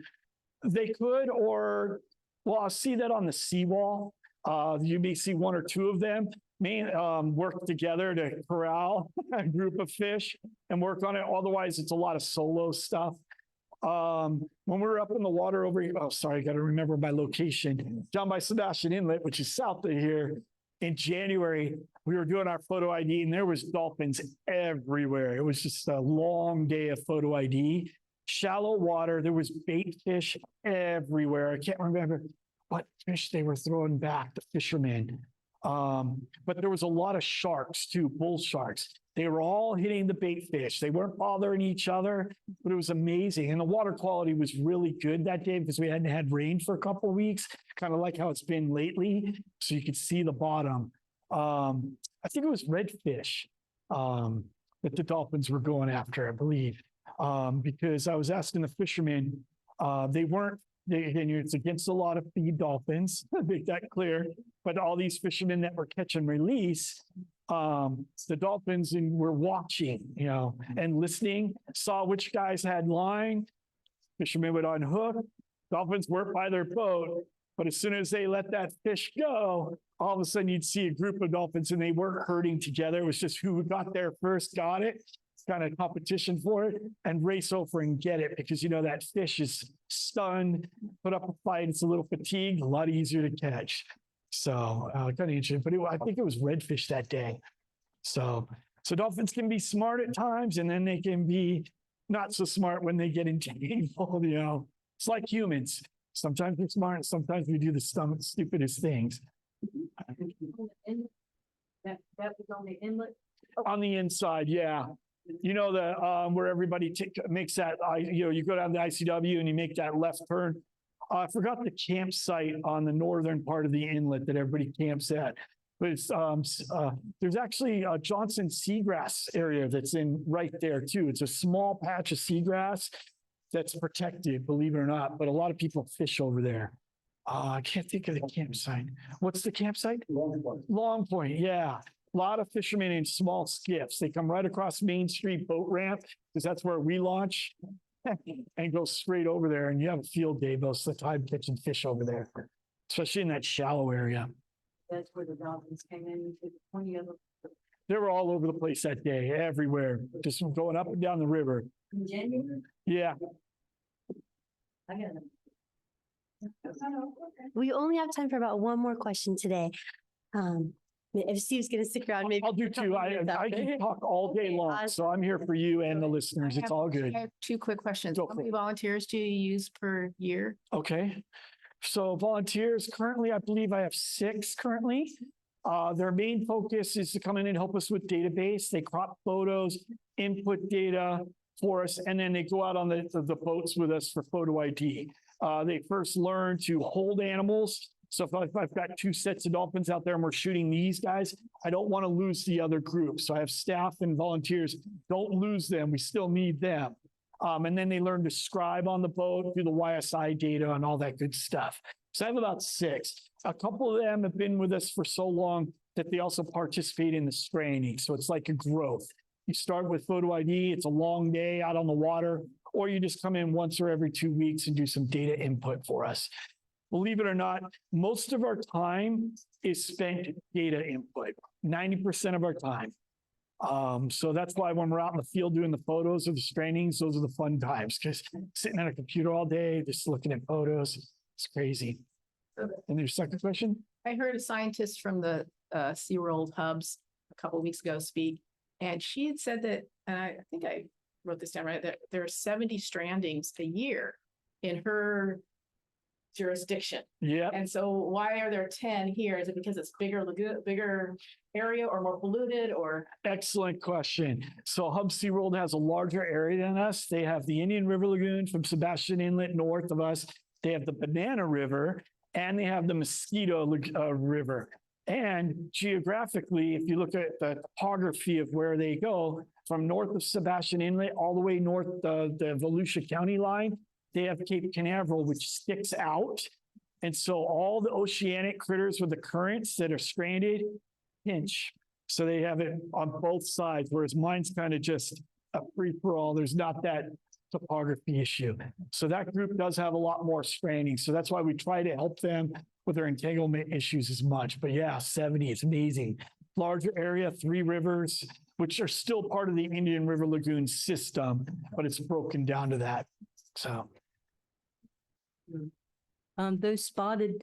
They could, or well, I'll see that on the seawall. You may see 1 or 2 of them work together to corral a group of fish and work on it. Otherwise, it's a lot of solo stuff. When we were up in the water over here, I got to remember my location, down by Sebastian Inlet, which is south of here. In January, we were doing our photo ID and there was dolphins everywhere. It was just a long day of photo ID. Shallow water, there was bait fish everywhere. I can't remember what fish they were throwing back, the fishermen. But there was a lot of sharks too, bull sharks. They were all hitting the bait fish. They weren't bothering each other, but it was amazing. And the water quality was really good that day because we hadn't had rain for a couple of weeks, kind of like how it's been lately. So you could see the bottom. I think it was redfish that the dolphins were going after, I believe, because I was asking the fishermen, it's against a lot of feed dolphins, make that clear. But all these fishermen that were catch and release, the dolphins were watching, and listening, saw which guys had line. Fishermen would unhook. Dolphins weren't by their boat, but as soon as they let that fish go, all of a sudden you'd see a group of dolphins and they weren't herding together. It was just who got there first got it. It's kind of competition for it and race over and get it because, that fish is stunned, put up a fight. It's a little fatigued, a lot easier to catch. So kind of interesting, but I think it was redfish that day. So dolphins can be smart at times, and then they can be not so smart when they get entangled. It's like humans. Sometimes we're smart, sometimes we do the stupidest things. That was on the inlet. On the inside, yeah. Where everybody makes that, you go down the ICW and you make that left turn. I forgot the campsite on the northern part of the inlet that everybody camps at. But it's, there's actually a Johnson seagrass area that's in right there too. It's a small patch of seagrass that's protected, believe it or not. But a lot of people fish over there. I can't think of the campsite. What's the campsite? Long Point, yeah. A lot of fishermen in small skiffs. They come right across Main Street boat ramp because that's where we launch and go straight over there. And you have a field day most of the time catching fish over there, especially in that shallow area. That's where the dolphins came in. 20 of them. They were all over the place that day, everywhere, just going up and down the river. In January? Yeah. I got it. We only have time for about one more question today. If Steve's going to stick around, maybe. I'll do two. I can talk all day long, so I'm here for you and the listeners. It's all good. I have 2 quick questions. Go How for many it. volunteers do you use per year? Okay. So volunteers, currently, I believe I have 6 currently. Their main focus is to come in and help us with database. They crop photos, input data for us, and then they go out on the boats with us for photo ID. They first learn to hold animals. So if I've got 2 sets of dolphins out there and we're shooting these guys, I don't want to lose the other group. So I have staff and volunteers. Don't lose them. We still need them. And then they learn to scribe on the boat, do the YSI data and all that good stuff. So I have about 6. A couple of them have been with us for so long, that they also participate in the stranding. So it's like a growth. You start with photo ID, it's a long day out on the water, or you just come in once or every 2 weeks and do some data input for us. Believe it or not, most of our time is spent data input, 90% of our time. So that's why when we're out in the field doing the photos of the strandings, those are the fun times, because sitting on a computer all day, just looking at photos, it's crazy. And there's a second question? I heard a scientist from the SeaWorld hubs a couple weeks ago speak, and she had said that, and I think I wrote this down right, that there are 70 strandings a year in her jurisdiction. Yeah. And so why are there 10 here? Is it because it's bigger lagoon, bigger area or more polluted or? Excellent question. So Hub SeaWorld has a larger area than us. They have the Indian River Lagoon from Sebastian Inlet north of us. They have the Banana River and they have the Mosquito River. And geographically, if you look at the topography of where they go, from north of Sebastian Inlet all the way north the Volusia County line, they have Cape Canaveral, which sticks out. And so all the oceanic critters with the currents that are stranded pinch. So they have it on both sides, whereas mine's kind of just a free for all. There's not that topography issue. So that group does have a lot more stranding. So that's why we try to help them with their entanglement issues as much. But yeah, 70, it's amazing. Larger area, 3 rivers, which are still part of the Indian River Lagoon system, but it's broken down to that. So. Those spotted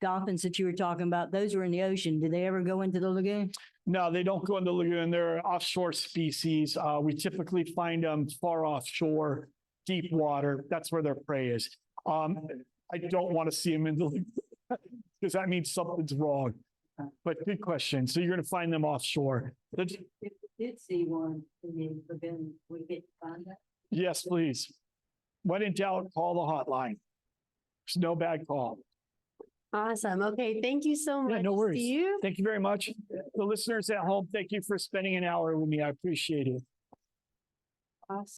dolphins that you were talking about, those were in the ocean. Did they ever go into the lagoon? No, they don't go in the lagoon. They're offshore species. We typically find them far offshore, deep water. That's where their prey is. I don't want to see them in the lagoon because that means something's wrong. But good question. So you're going to find them offshore. If we did see one, then we get to find that. Yes, please. When in doubt, call the hotline. There's no bad call. Awesome. Okay, thank you so much. Yeah, no worries. Steve. Thank you very much. The listeners at home, thank you for spending an hour with me. I appreciate it. Awesome.